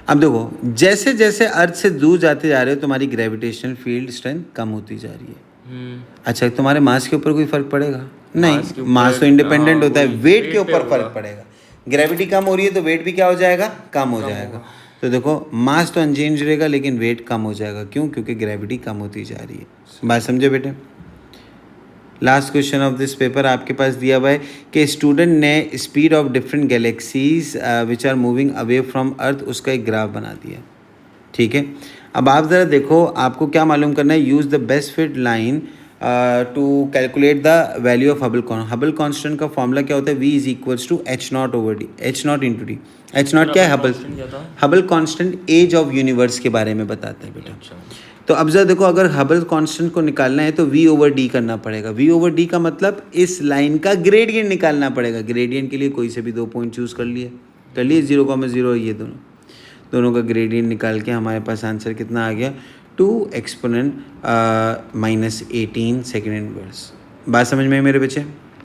अब देखो जैसे जैसे अर्थ से दूर जाते जा रहे हो तुम्हारी ग्रेविटेशनल फील्ड स्ट्रेंथ कम होती जा रही है। अच्छा तुम्हारे मास के ऊपर कोई फर्क पड़ेगा नहीं, मास तो इंडिपेंडेंट होता है, वेट के ऊपर फर्क पड़ेगा। ग्रेविटी कम हो रही है तो वेट भी क्या हो जाएगा, कम हो जाएगा। तो देखो मास तो अनचेंज रहेगा लेकिन वेट कम हो जाएगा। क्यों? क्योंकि ग्रेविटी कम होती जा रही है। बात समझे बेटे? Last question of this paper आपके पास दिया हुआ है कि स्टूडेंट ने speed of different galaxies which are moving away from earth उसका एक ग्राफ बना दिया। ठीक है, अब आप ज़रा देखो, आपको क्या मालूम करना है, use the best fit line to calculate the value of Hubble constant का फॉर्मूला क्या होता है? v is equals to H naught over D, H naught into D. H naught क्या है? Hubble constant age of universe के बारे में बताता है बेटा। अच्छा, तो अब जरा देखो, अगर हबल कांस्टेंट को निकालना है तो v ओवर डी करना पड़ेगा। v ओवर डी का मतलब इस लाइन का ग्रेडियंट निकालना पड़ेगा। ग्रेडियंट के लिए कोई से भी 2 पॉइंट चूज़ कर लिए 0,0, ये दोनों का ग्रेडियंट निकाल के हमारे पास आंसर कितना आ गया? 2 एक्सपोनेंट -18 सेकेंड इनवर्स। बात समझ में है मेरे बच्चे?